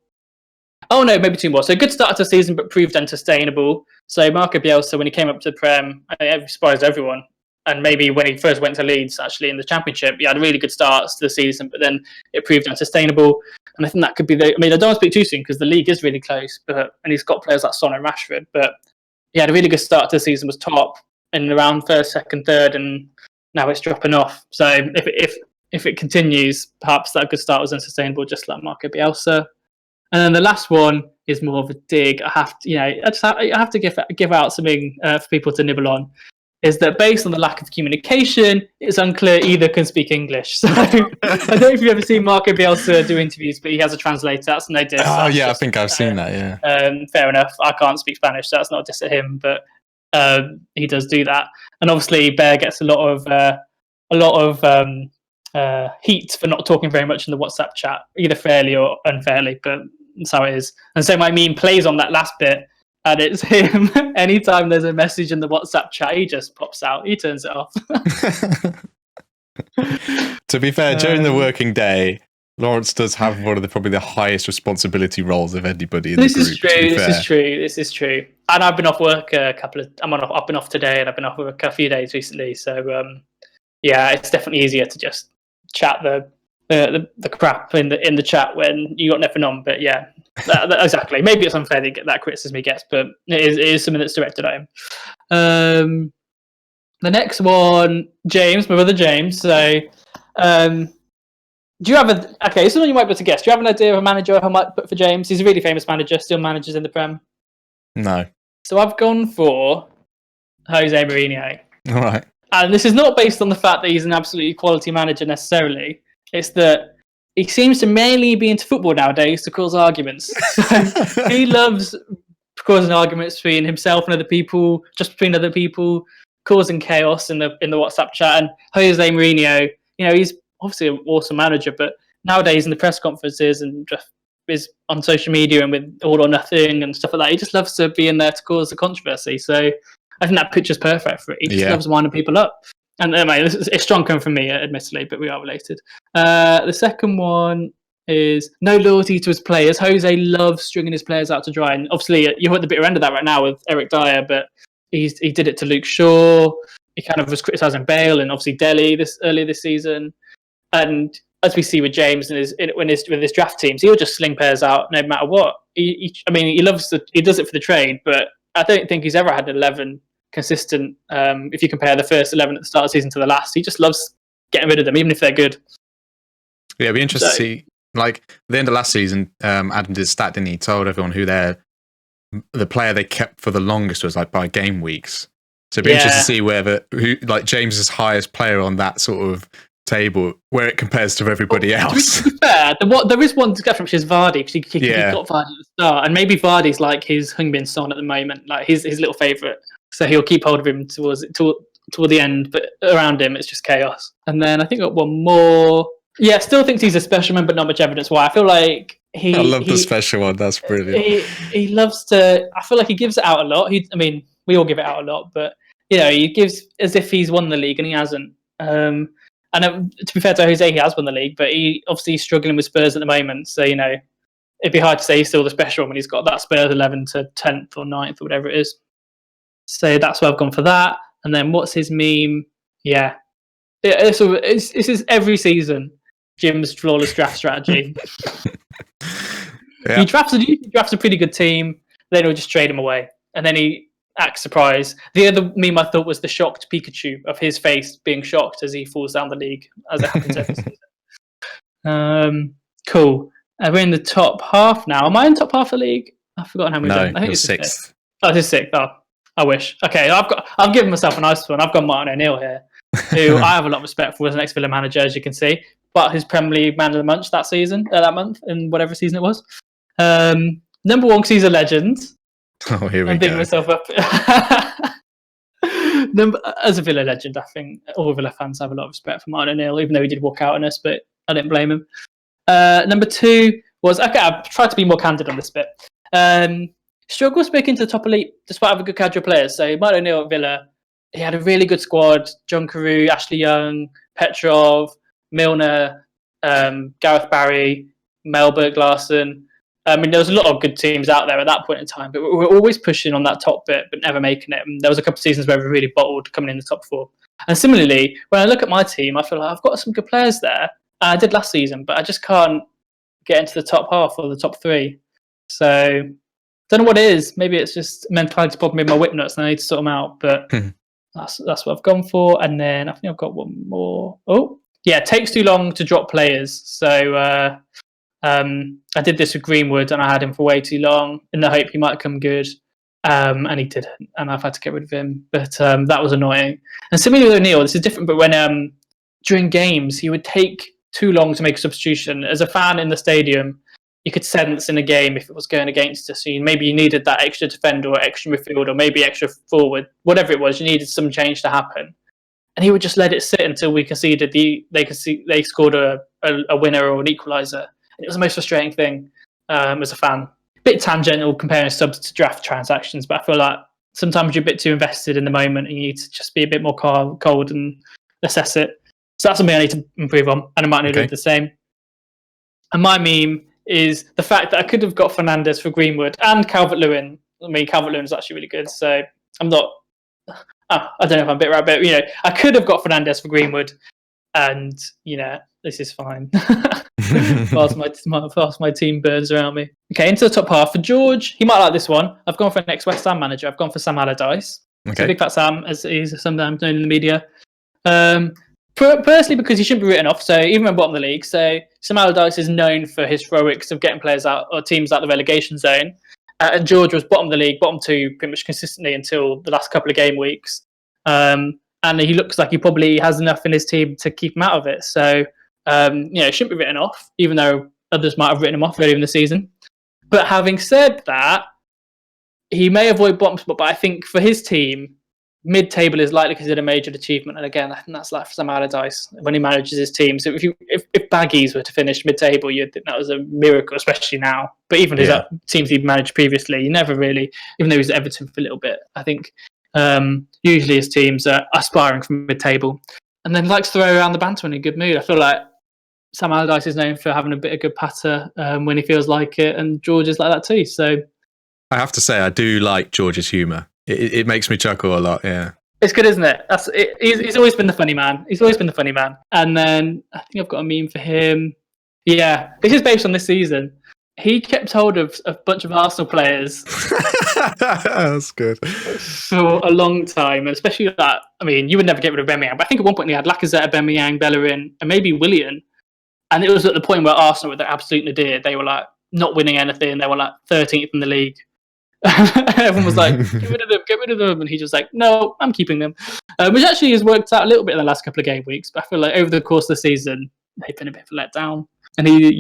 [SPEAKER 2] Oh no, maybe two more. So good start to the season, but proved unsustainable. So Marco Bielsa, when he came up to the Prem, he surprised everyone. And maybe when he first went to Leeds, actually in the Championship, he had a really good start to the season, but then it proved unsustainable. And I think that could be I don't want to speak too soon because the league is really close, and he's got players like Son and Rashford. But he had a really good start to the season, was top in around first, second, third, and now it's dropping off. So if it continues, perhaps that good start was unsustainable, just like Marco Bielsa. And then the last one is more of a dig. I have to give out something for people to nibble on. Is that based on the lack of communication, it's unclear either can speak English. So I don't know if you've ever seen Marco Bielsa do interviews, but he has a translator. That's no diss.
[SPEAKER 1] Oh yeah, I think I've seen that. Yeah.
[SPEAKER 2] Fair enough. I can't speak Spanish, so that's not a diss at him, but he does do that. And obviously, Bear gets a lot of heat for not talking very much in the WhatsApp chat, either fairly or unfairly. But That's how it is. And so my meme plays on that last bit, and it's him. Anytime there's a message in the WhatsApp chat, he just pops out. He turns it off.
[SPEAKER 1] To be fair, during the working day, Lawrence does have one of probably the highest responsibility roles of anybody in the group.
[SPEAKER 2] This is true. And I've been off work I've been off today, and I've been off work a few days recently. So yeah, it's definitely easier to just chat the crap in the chat when you got nothing on. But yeah, exactly. Maybe it's unfair to get that criticism he gets, but it is something that's directed at him. The next one, James, my brother James. So, do you have okay? This is one you might be able to guess. Do you have an idea of a manager I might put for James? He's a really famous manager, still manages in the Prem.
[SPEAKER 1] No.
[SPEAKER 2] So I've gone for Jose Mourinho.
[SPEAKER 1] All right.
[SPEAKER 2] And this is not based on the fact that he's an absolutely quality manager necessarily. It's that he seems to mainly be into football nowadays to cause arguments. So he loves causing arguments between himself and other people, just between other people, causing chaos in the WhatsApp chat. And Jose Mourinho, he's obviously an awesome manager, but nowadays in the press conferences and just is on social media and with All or Nothing and stuff like that, he just loves to be in there to cause the controversy. So I think that picture's perfect for it. He just loves winding people up. And it's strong coming from me, admittedly, but we are related. The second one is no loyalty to his players. Jose loves stringing his players out to dry. And obviously, you're at the bitter end of that right now with Eric Dyer, but he did it to Luke Shaw. He kind of was criticising Bale and obviously Delhi earlier this season. And as we see with James and with his draft teams, he'll just sling players out no matter what. He does it for the trade, but I don't think he's ever had 11 consistent. If you compare the first 11 at the start of the season to the last, he just loves getting rid of them, even if they're good.
[SPEAKER 1] Yeah, it'd be interesting to see. Like at the end of last season, Adam did a stat, didn't he? Told everyone who the player they kept for the longest was like by game weeks. So it'd be interesting to see who James's highest player on that sort of table, where it compares to everybody else.
[SPEAKER 2] To be fair, there is one discussion, which is Vardy, because he got Vardy at the start, and maybe Vardy's like his Heung-min Son at the moment, like his little favourite. So he'll keep hold of him toward the end, but around him it's just chaos. And then I think I got one more. Yeah, still thinks he's a special man, but not much evidence why. I feel like I love
[SPEAKER 1] the special one. That's brilliant.
[SPEAKER 2] He loves to. I feel like he gives it out a lot. We all give it out a lot, but he gives as if he's won the league, and he hasn't. And to be fair to Jose, he has won the league, but he obviously is struggling with Spurs at the moment. So it'd be hard to say he's still the special when he's got that Spurs 11 to 10th or 9th or whatever it is. So that's why I've gone for that. And then what's his meme? Yeah. This is every season. Jim's flawless draft strategy. He drafts a pretty good team, then he'll just trade him away. And then he acts surprised. The other meme I thought was the shocked Pikachu of his face being shocked as he falls down the league, as it happens every season. Cool. We're in the top half now. Am I in the top half of the league? I've forgotten how many. I think it's sixth. Oh, it's sixth. Oh, I wish. Okay, I've given myself a nice one. I've got Martin O'Neill here, who I have a lot of respect for as an ex-Villa manager, as you can see. But his Premier League Man of the Month that month, in whatever season it was. Number one, because he's a legend.
[SPEAKER 1] Oh, here we go.
[SPEAKER 2] I'm digging myself up. As a Villa legend, I think all Villa fans have a lot of respect for Martin O'Neill, even though he did walk out on us, but I didn't blame him. Number two was, I've tried to be more candid on this bit. Struggles breaking to the top elite despite having good casual players. So Martin O'Neill at Villa, he had a really good squad. John Carew, Ashley Young, Petrov, Milner, Gareth Barry, Melberg Larson. There was a lot of good teams out there at that point in time, but we were always pushing on that top bit, but never making it. And there was a couple of seasons where we really bottled coming in the top four. And similarly, when I look at my team, I feel like I've got some good players there. I did last season, but I just can't get into the top half or the top three. So, don't know what it is. Maybe it's just mentality problem with my Whipnuts, and I need to sort them out. But that's what I've gone for. And then I think I've got one more. Oh, yeah, it takes too long to drop players. So, I did this with Greenwood, and I had him for way too long in the hope he might come good, and he didn't, and I've had to get rid of him. But that was annoying. And similarly with O'Neill, this is different. But when during games, he would take too long to make a substitution. As a fan in the stadium, you could sense in a game if it was going against us. Maybe you needed that extra defender or extra midfield or maybe extra forward, whatever it was. You needed some change to happen, and he would just let it sit until we conceded. They scored a winner or an equaliser. It was the most frustrating thing. as a fan. Bit tangential comparing subs to draft transactions, but I feel like sometimes you're a bit too invested in the moment and you need to just be a bit more cold and assess it. So that's something I need to improve on, and I might need to do the same. And my meme is the fact that I could have got Fernandes for Greenwood and Calvert-Lewin. I mean, Calvert-Lewin is actually really good, so I'm not... I don't know if I'm a bit right, but, I could have got Fernandes for Greenwood, and, this is fine. whilst my team burns around me. Okay, into the top half. For George, he might like this one. I've gone for an ex-West Ham manager. I've gone for Sam Allardyce. Okay. So Big Fat Sam, as he's sometimes known in the media. Personally, because he shouldn't be written off, so even at bottom of the league. So Sam Allardyce is known for his heroics of getting players out or teams out of the relegation zone. And George was bottom of the league, bottom two, pretty much consistently until the last couple of game weeks. And he looks like he probably has enough in his team to keep him out of it. So, it shouldn't be written off, even though others might have written him off earlier in the season. But having said that, he may avoid bottom spot, but I think for his team, mid-table is likely considered a major achievement. And again, I think that's like for Sam Allardyce when he manages his team. So if Baggies were to finish mid-table, you'd think that was a miracle, especially now. But even his teams he'd managed previously, he never really, even though he was at Everton for a little bit, I think usually his teams are aspiring from mid-table. And then likes to throw around the banter in a good mood. I feel like Sam Allardyce is known for having a bit of good patter when he feels like it, and George is like that too. So
[SPEAKER 1] I have to say, I do like George's humour. It makes me chuckle a lot, yeah.
[SPEAKER 2] It's good, isn't it? He's always been the funny man. And then I think I've got a meme for him. Yeah, this is based on this season. He kept hold of a bunch of Arsenal players.
[SPEAKER 1] That's good.
[SPEAKER 2] For a long time, and especially that. I mean, you would never get rid of Aubameyang, but I think at one point he had Lacazette, Aubameyang, Bellerin, and maybe Willian. And it was at the point where Arsenal were the absolute nadir. They were like not winning anything. They were like 13th in the league. Everyone was like, get rid of them. And he just like, no, I'm keeping them. Which actually has worked out a little bit in the last couple of game weeks. But I feel like over the course of the season, they've been a bit of a letdown. And he,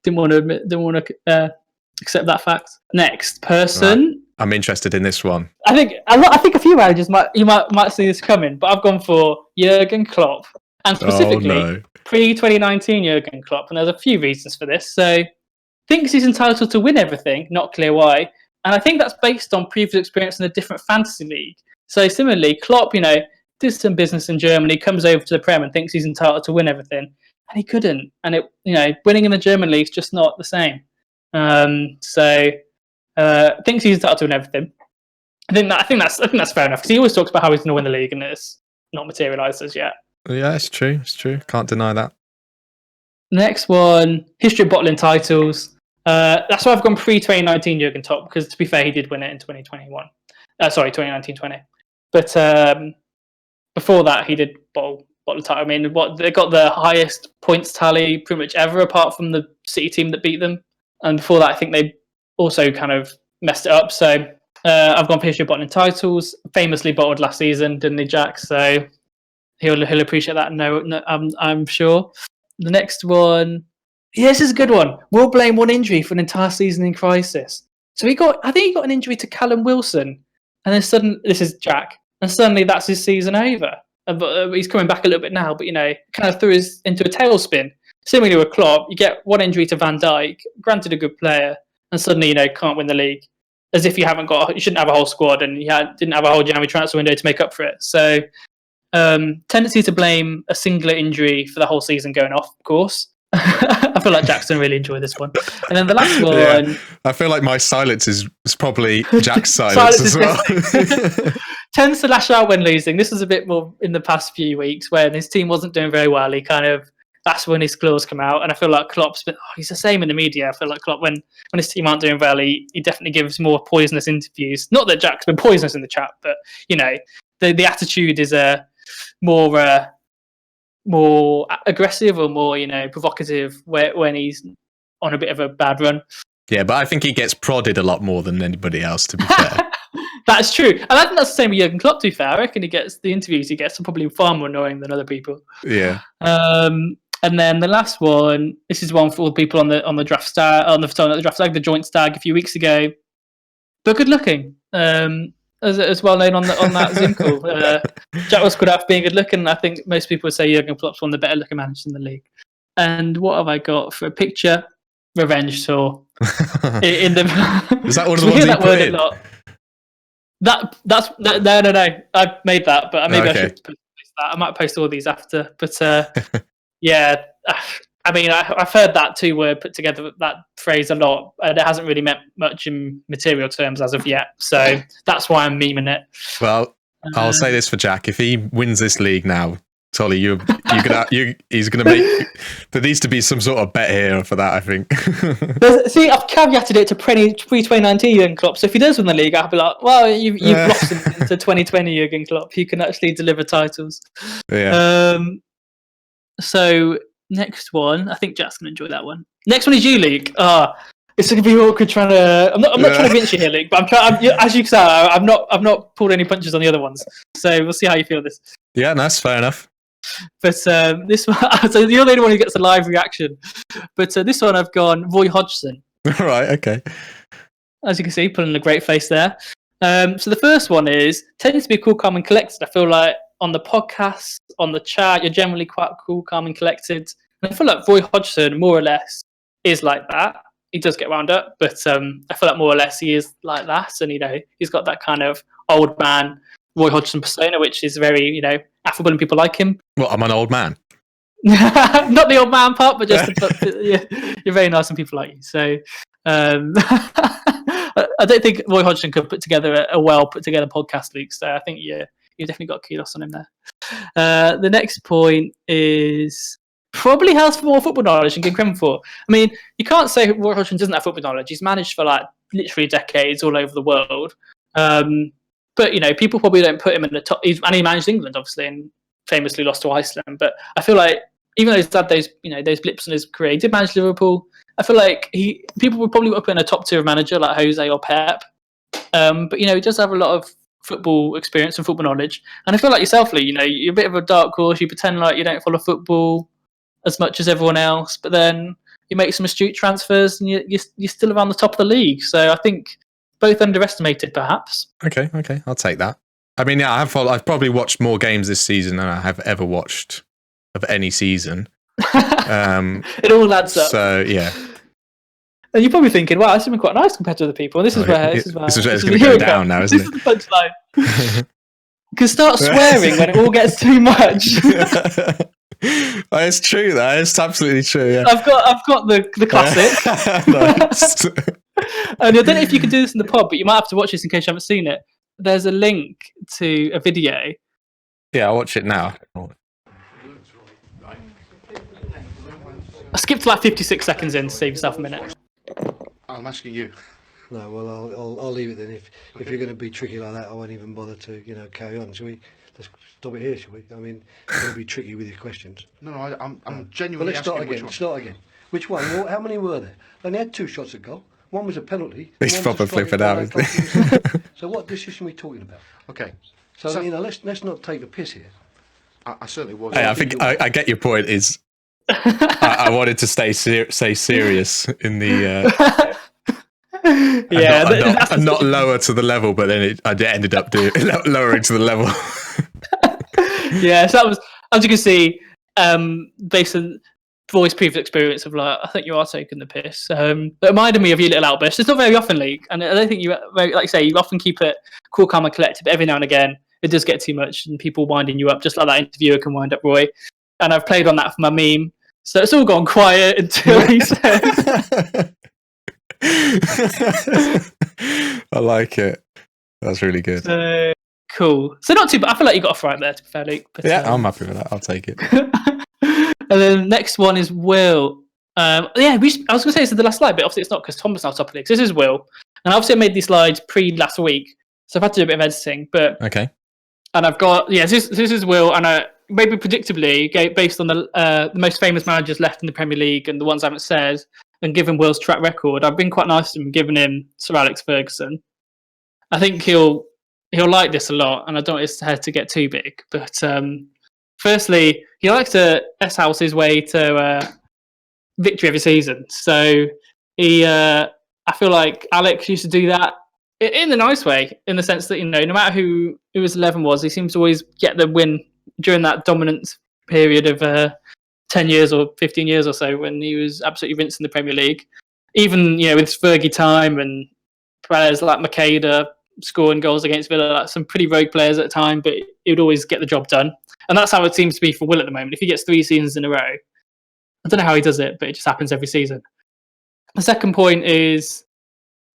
[SPEAKER 2] didn't want to accept that fact. Next person. Right.
[SPEAKER 1] I'm interested in this one.
[SPEAKER 2] I think a few managers might see this coming, but I've gone for Jurgen Klopp. And specifically, pre-2019 Jurgen Klopp. And there's a few reasons for this. So, thinks he's entitled to win everything, not clear why. And I think that's based on previous experience in a different fantasy league. So similarly, Klopp, did some business in Germany, comes over to the Prem and thinks he's entitled to win everything, and he couldn't. And winning in the German league is just not the same. Thinks he's entitled to win everything. I think that's fair enough because he always talks about how he's going to win the league, and it's not materialised as yet.
[SPEAKER 1] Yeah, it's true. Can't deny that.
[SPEAKER 2] Next one, history of bottling titles. That's why I've gone pre-2019 Jurgen Klopp, because to be fair, he did win it in 2021. 2019-20. But before that, he did bottle the title. I mean, they got the highest points tally pretty much ever, apart from the City team that beat them. And before that, I think they also kind of messed it up. So I've gone for history of bottling titles. Famously bottled last season, didn't he, Jack? So he'll appreciate that. No, I'm sure. The next one. Yeah, this is a good one. We'll blame one injury for an entire season in crisis. So I think he got an injury to Callum Wilson, and then suddenly, this is Jack, and suddenly that's his season over. But he's coming back a little bit now, but kind of threw us into a tailspin. Similarly with Klopp, you get one injury to Van Dijk, granted a good player, and suddenly can't win the league, as if you shouldn't have a whole squad, and you didn't have a whole January transfer window to make up for it. So tendency to blame a singular injury for the whole season going off, of course. I feel like Jackson really enjoyed this one. And then the last one... Yeah,
[SPEAKER 1] I feel like my silence is probably Jack's silence as well.
[SPEAKER 2] Tends to lash out when losing. This was a bit more in the past few weeks when his team wasn't doing very well. That's when his claws come out. And I feel like Klopp's he's the same in the media. I feel like Klopp, when his team aren't doing well, he definitely gives more poisonous interviews. Not that Jack's been poisonous in the chat, but, the attitude is more aggressive or more, provocative when he's on a bit of a bad run.
[SPEAKER 1] Yeah, but I think he gets prodded a lot more than anybody else, to be fair.
[SPEAKER 2] That's true. And I think that's the same with Jurgen Klopp, to be fair. I reckon the interviews he gets are probably far more annoying than other people.
[SPEAKER 1] Yeah.
[SPEAKER 2] And then the last one, this is one for all the people on the draft the joint stag a few weeks ago. But good looking. As well known on that Zoom call. Jack was good at being good looking. I think most people would say Jurgen Klopp's one of the better looking managers in the league. And what have I got for a picture? revenge tour. In the
[SPEAKER 1] Is that one of the ones
[SPEAKER 2] hear
[SPEAKER 1] you
[SPEAKER 2] that
[SPEAKER 1] put
[SPEAKER 2] word
[SPEAKER 1] in?
[SPEAKER 2] a lot. That's no. I made that, but maybe I should post that. I might post all these after. But yeah, I mean, I've heard that two-word put together, that phrase a lot, and it hasn't really meant much in material terms as of yet. So that's why I'm memeing it.
[SPEAKER 1] Well, I'll say this for Jack: if he wins this league now, Tolly, he's gonna make. There needs to be some sort of bet here for that, I think.
[SPEAKER 2] See, I've caveated it to pre-2019 Jurgen Klopp. So if he does win the league, I'll be like, well, you've lost him into 2020 Jurgen Klopp. He can actually deliver titles.
[SPEAKER 1] Yeah.
[SPEAKER 2] So next one, I think Jack's gonna enjoy that one. Next one is you, Luke. It's gonna be awkward trying to. I'm not trying to convince you here, Luke, but I'm trying. As you can say, I've not pulled any punches on the other ones. So we'll see how you feel this.
[SPEAKER 1] Yeah, that's fair enough.
[SPEAKER 2] But this one, so you're the only one who gets a live reaction. But this one, I've gone Roy Hodgson.
[SPEAKER 1] Right. Okay.
[SPEAKER 2] As you can see, pulling a great face there. So the first one is tends to be cool, calm, and collected. I feel like on the podcast, on the chat, you're generally quite cool, calm, and collected. And I feel like Roy Hodgson, more or less, is like that. He does get wound up, but I feel like more or less he is like that. And he's got that kind of old man Roy Hodgson persona, which is very affable and people like him.
[SPEAKER 1] Well, I'm an old man.
[SPEAKER 2] Not the old man part, but just you're very nice and people like you. So I don't think Roy Hodgson could put together a well put together podcast, Luke. So I think you definitely got kudos on him there. The next point is probably has more football knowledge than King Krem for. I mean, you can't say Roy Hodgson doesn't have football knowledge. He's managed for like literally decades all over the world. But people probably don't put him in the top. And he managed England, obviously, and famously lost to Iceland. But I feel like even though he's had those blips in his career, he did manage Liverpool. I feel like people would probably put him in a top tier of manager like Jose or Pep. But he does have a lot of football experience and football knowledge. And I feel like yourself, Lee, you're a bit of a dark horse. You pretend like you don't follow football as much as everyone else, but then you make some astute transfers and you're still around the top of the league. So I think both underestimated, perhaps.
[SPEAKER 1] Okay, I'll take that. I mean, yeah, I've probably watched more games this season than I have ever watched of any season.
[SPEAKER 2] It all adds up.
[SPEAKER 1] So yeah.
[SPEAKER 2] And you're probably thinking, "Wow, this has been quite nice compared to other people." And this is where it's
[SPEAKER 1] going to go down now, isn't it?
[SPEAKER 2] This is the punchline. You can start swearing when it all gets too much.
[SPEAKER 1] It's true. It's absolutely true. Yeah.
[SPEAKER 2] I've got the classic.
[SPEAKER 1] Nice.
[SPEAKER 2] And I don't know if you can do this in the pod, but you might have to watch this in case you haven't seen it. There's a link to a video.
[SPEAKER 1] Yeah, I'll watch it now.
[SPEAKER 2] I skipped like 56 seconds in to save yourself a minute.
[SPEAKER 3] I'm asking you.
[SPEAKER 4] No, well, I'll leave it then. If you're going to be tricky like that, I won't even bother to carry on. Shall we? Let's stop it here, shall we? I mean, you're going to be tricky with your questions.
[SPEAKER 3] No, I'm genuinely
[SPEAKER 4] well, let's start again. Which one? How many were there? They only had 2 shots at goal. One was a penalty.
[SPEAKER 1] He's proper flipping out, isn't he?
[SPEAKER 4] So what decision are we talking about?
[SPEAKER 3] Okay.
[SPEAKER 4] So let's not take the piss here.
[SPEAKER 3] I certainly was.
[SPEAKER 1] Hey, I think I get your point. Is I wanted to stay serious in the. And not lower to the level, but then I ended up lowering to the level.
[SPEAKER 2] Yeah, so that was, as you can see, based on Roy's previous experience of like, I think you are taking the piss. It reminded me of your little outburst. It's not very often, League, and I don't think like you say, you often keep it cool, calm, and collected. But every now and again, it does get too much, and people winding you up, just like that interviewer can wind up Roy. And I've played on that for my meme, so it's all gone quiet until he says.
[SPEAKER 1] I like it. That's really good.
[SPEAKER 2] Cool. So not too bad. I feel like you got off right there, to be fair, Luke. But,
[SPEAKER 1] yeah, I'm happy with that. I'll take it.
[SPEAKER 2] And then next one is Will. I was going to say this is the last slide, but obviously it's not because Tom's now top of the league. So this is Will. And obviously I made these slides last week, so I've had to do a bit of editing. But
[SPEAKER 1] okay.
[SPEAKER 2] And I've got, this is Will, and maybe predictably, based on the most famous managers left in the Premier League and the ones I haven't said, and given Will's track record, I've been quite nice to him, giving him Sir Alex Ferguson. I think he'll like this a lot, and I don't want his head to get too big. But firstly, he likes to S-house his way to victory every season. So I feel like Alex used to do that in a nice way, in the sense that, no matter who his 11 was, he seems to always get the win during that dominant period of 10 years or 15 years or so when he was absolutely rinsing the Premier League. even with Fergie time and players like Makeda scoring goals against Villa, like some pretty rogue players at the time, but he would always get the job done. And that's how it seems to be for Will at the moment. If he gets 3 seasons in a row, I don't know how he does it, but it just happens every season. The second point is,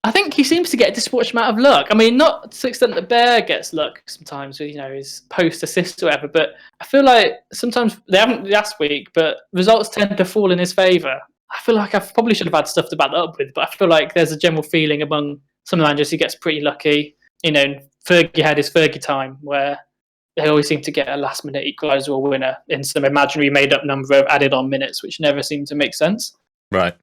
[SPEAKER 2] I think he seems to get a disproportionate amount of luck. I mean, not to the extent that Bear gets luck sometimes with, his post assist or whatever, but I feel like sometimes they haven't last week, but results tend to fall in his favour. I feel like I probably should have had stuff to back that up with, but I feel like there's a general feeling among some managers he gets pretty lucky. Fergie had his Fergie time where they always seem to get a last minute equaliser or winner in some imaginary made up number of added on minutes, which never seem to make sense.
[SPEAKER 1] Right.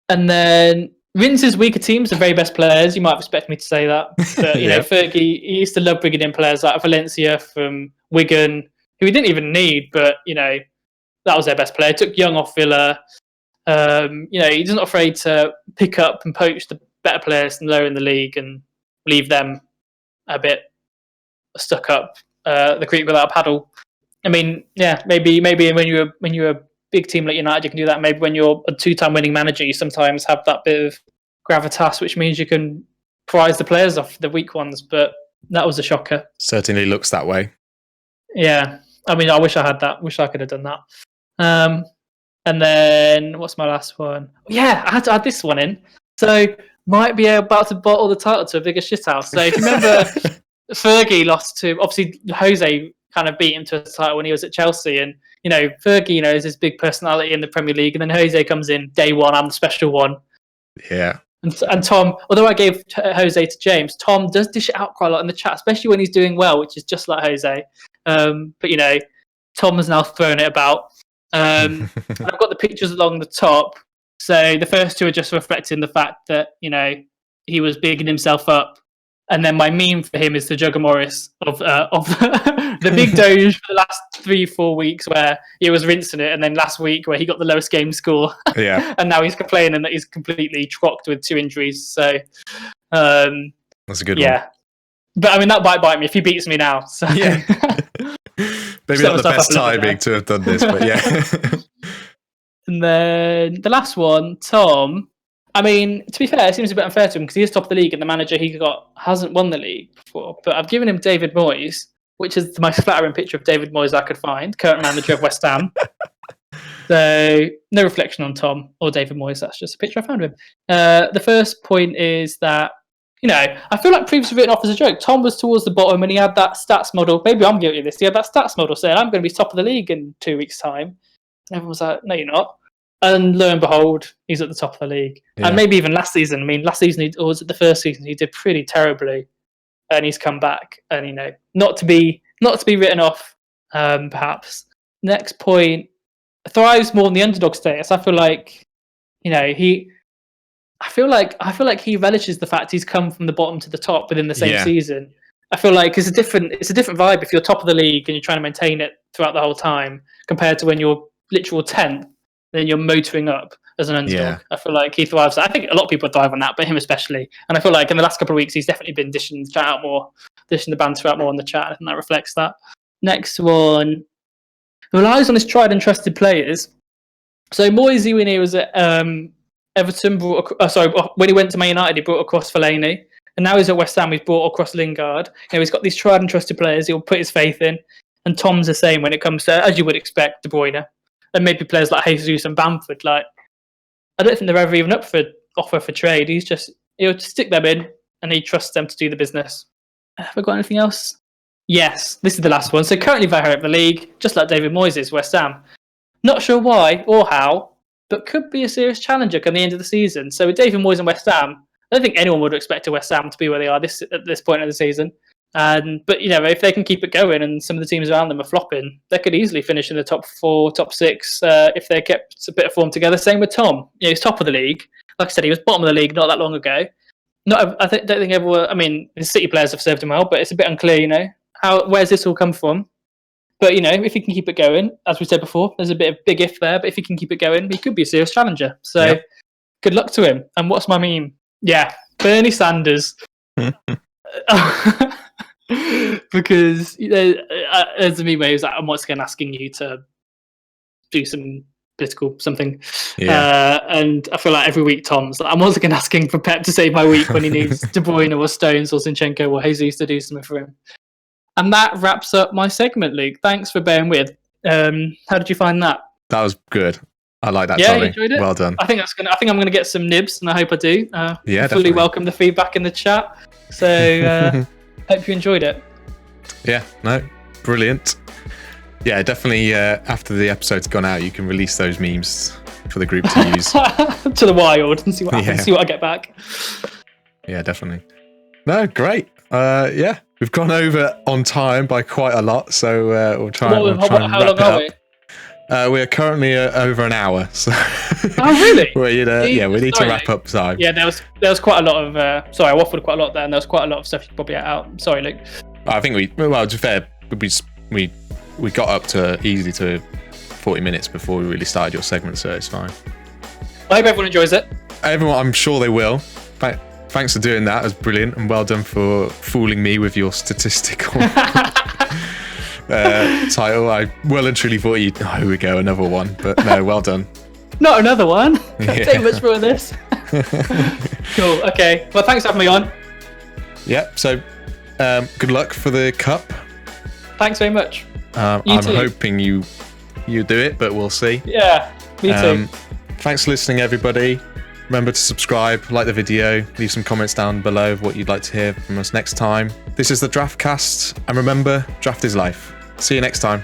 [SPEAKER 2] And then Rince's weaker teams, the very best players. You might expect me to say that. But, Fergie, he used to love bringing in players like Valencia from Wigan, who he didn't even need, but, that was their best player. Took Young off Villa. He's not afraid to pick up and poach the better players lower in the league and leave them a bit stuck up the creek without a paddle. I mean, maybe when you're a big team like United, you can do that. Maybe when you're a 2-time winning manager, you sometimes have that bit of gravitas, which means you can prize the players off the weak ones. But that was a shocker.
[SPEAKER 1] Certainly looks that way.
[SPEAKER 2] Yeah, I mean, I wish I had that. Wish I could have done that. And then what's my last one? Yeah, I had to add this one in. So might be about to bottle the title to a bigger shithouse. So if you remember, Fergie lost to, obviously Jose kind of beat him to a title when he was at Chelsea, and Fergie, is his big personality in the Premier League, and then Jose comes in day one, I'm the special one.
[SPEAKER 1] Yeah.
[SPEAKER 2] And Tom, although I gave Jose to James, Tom does dish it out quite a lot in the chat, especially when he's doing well, which is just like Jose. But Tom has now thrown it about. I've got the pictures along the top. So the first two are just reflecting the fact that, he was bigging himself up. And then my meme for him is the Jugger Morris of the big doge for the last 3-4 weeks where he was rinsing it. And then last week where he got the lowest game score.
[SPEAKER 1] Yeah.
[SPEAKER 2] And now he's complaining that he's completely trocked with 2 injuries. So
[SPEAKER 1] that's a good one.
[SPEAKER 2] Yeah. But I mean, that might bite me if he beats me now. So.
[SPEAKER 1] Yeah. Maybe not the best timing to have done this, but yeah.
[SPEAKER 2] And then the last one, Tom. I mean, to be fair, it seems a bit unfair to him because he is top of the league and the manager he got hasn't won the league before. But I've given him David Moyes, which is the most flattering picture of David Moyes I could find, current manager of West Ham. So no reflection on Tom or David Moyes. That's just a picture I found of him. The first point is that, I feel like previously written off as a joke. Tom was towards the bottom and he had that stats model. Maybe I'm guilty of this. He had that stats model saying, I'm going to be top of the league in 2 weeks' time. And everyone was like, no, you're not. And lo and behold, he's at the top of the league. Yeah. And maybe even last season. I mean, last season, or was it the first season, he did pretty terribly. And he's come back. And, not to be written off, perhaps. Next point, thrives more on the underdog status. I feel like, I feel like he relishes the fact he's come from the bottom to the top within the same season. I feel like it's a different vibe if you're top of the league and you're trying to maintain it throughout the whole time compared to when you're literal 10th, then you're motoring up as an underdog. Yeah. I feel like he thrives. I think a lot of people thrive on that, but him especially. And I feel like in the last couple of weeks, he's definitely been dishing the banter out more on the chat, and that reflects that. Next one, relies on his tried and trusted players. So Moisey, when he was at Everton, when he went to Man United, he brought across Fellaini. And now he's at West Ham, he's brought across Lingard. He's got these tried and trusted players he'll put his faith in. And Tom's the same when it comes to, as you would expect, De Bruyne. And maybe players like Jesus and Bamford. Like, I don't think they're ever even up for offer for trade. He'll just stick them in and he trusts them to do the business. Have I got anything else? Yes, this is the last one. So currently they're at the league, just like David Moyes is, West Ham. Not sure why or how, but could be a serious challenger come the end of the season. So with David Moyes and West Ham, I don't think anyone would expect a West Ham to be where they are at this point of the season. But if they can keep it going and some of the teams around them are flopping, they could easily finish in the top 4, top 6 if they kept a bit of form together. Same with Tom. He's top of the league. Like I said, he was bottom of the league not that long ago. Don't think everyone. I mean, the City players have served him well, but it's a bit unclear. Where's this all come from? But if he can keep it going, as we said before, there's a bit of big if there. But if he can keep it going, he could be a serious challenger. So good luck to him. And what's my meme? Yeah, Bernie Sanders. Because there's a meme where he was like, I'm once again asking you to do some political something.
[SPEAKER 1] Yeah.
[SPEAKER 2] And I feel like every week Tom's like, I'm once again asking for Pep to save my week when he needs De Bruyne or Stones or Zinchenko or Jesus to do something for him. And that wraps up my segment, Luke. Thanks for bearing with. How did you find that?
[SPEAKER 1] That was good. I like that,
[SPEAKER 2] Yeah,
[SPEAKER 1] Tolly.
[SPEAKER 2] you enjoyed it?
[SPEAKER 1] Well done.
[SPEAKER 2] I think I'm gonna get some nibs, and I hope I do.
[SPEAKER 1] Yeah,
[SPEAKER 2] fully
[SPEAKER 1] definitely.
[SPEAKER 2] welcome the feedback in the chat. So hope you enjoyed it.
[SPEAKER 1] Yeah, no, brilliant. Yeah, definitely. After the episode's gone out, you can release those memes for the group to use.
[SPEAKER 2] To the wild and see what happens.
[SPEAKER 1] Yeah.
[SPEAKER 2] See what I get back.
[SPEAKER 1] Yeah, definitely. No, great. Yeah, we've gone over on time by quite a lot, so we'll try and
[SPEAKER 2] How
[SPEAKER 1] wrap
[SPEAKER 2] long
[SPEAKER 1] it
[SPEAKER 2] are
[SPEAKER 1] up.
[SPEAKER 2] we?
[SPEAKER 1] We are currently over an hour, so
[SPEAKER 2] Oh, really?
[SPEAKER 1] we need to
[SPEAKER 2] Sorry,
[SPEAKER 1] wrap up time.
[SPEAKER 2] Yeah, there was quite a lot of. Sorry, I waffled quite a lot there, and there was quite a lot of stuff you could probably get out. Sorry, Luke.
[SPEAKER 1] I think to be fair, we got up to easily to 40 minutes before we really started your segment, so it's fine.
[SPEAKER 2] I hope everyone enjoys it.
[SPEAKER 1] Everyone, I'm sure they will. Thanks for doing that. It was brilliant, and well done for fooling me with your statistical title. I well and truly thought you'd. Oh, here we go, another one. But no, well done.
[SPEAKER 2] Not another one.
[SPEAKER 1] Yeah.
[SPEAKER 2] Take much more of this. Cool. Okay. Well, thanks for having me on.
[SPEAKER 1] Yeah. So, good luck for the cup.
[SPEAKER 2] Thanks very much.
[SPEAKER 1] I'm
[SPEAKER 2] too.
[SPEAKER 1] hoping you do it, but we'll see.
[SPEAKER 2] Yeah. Me too.
[SPEAKER 1] Thanks for listening, everybody. Remember to subscribe, like the video, leave some comments down below of what you'd like to hear from us next time. This is the DraftCast, and remember, draft is life. See you next time.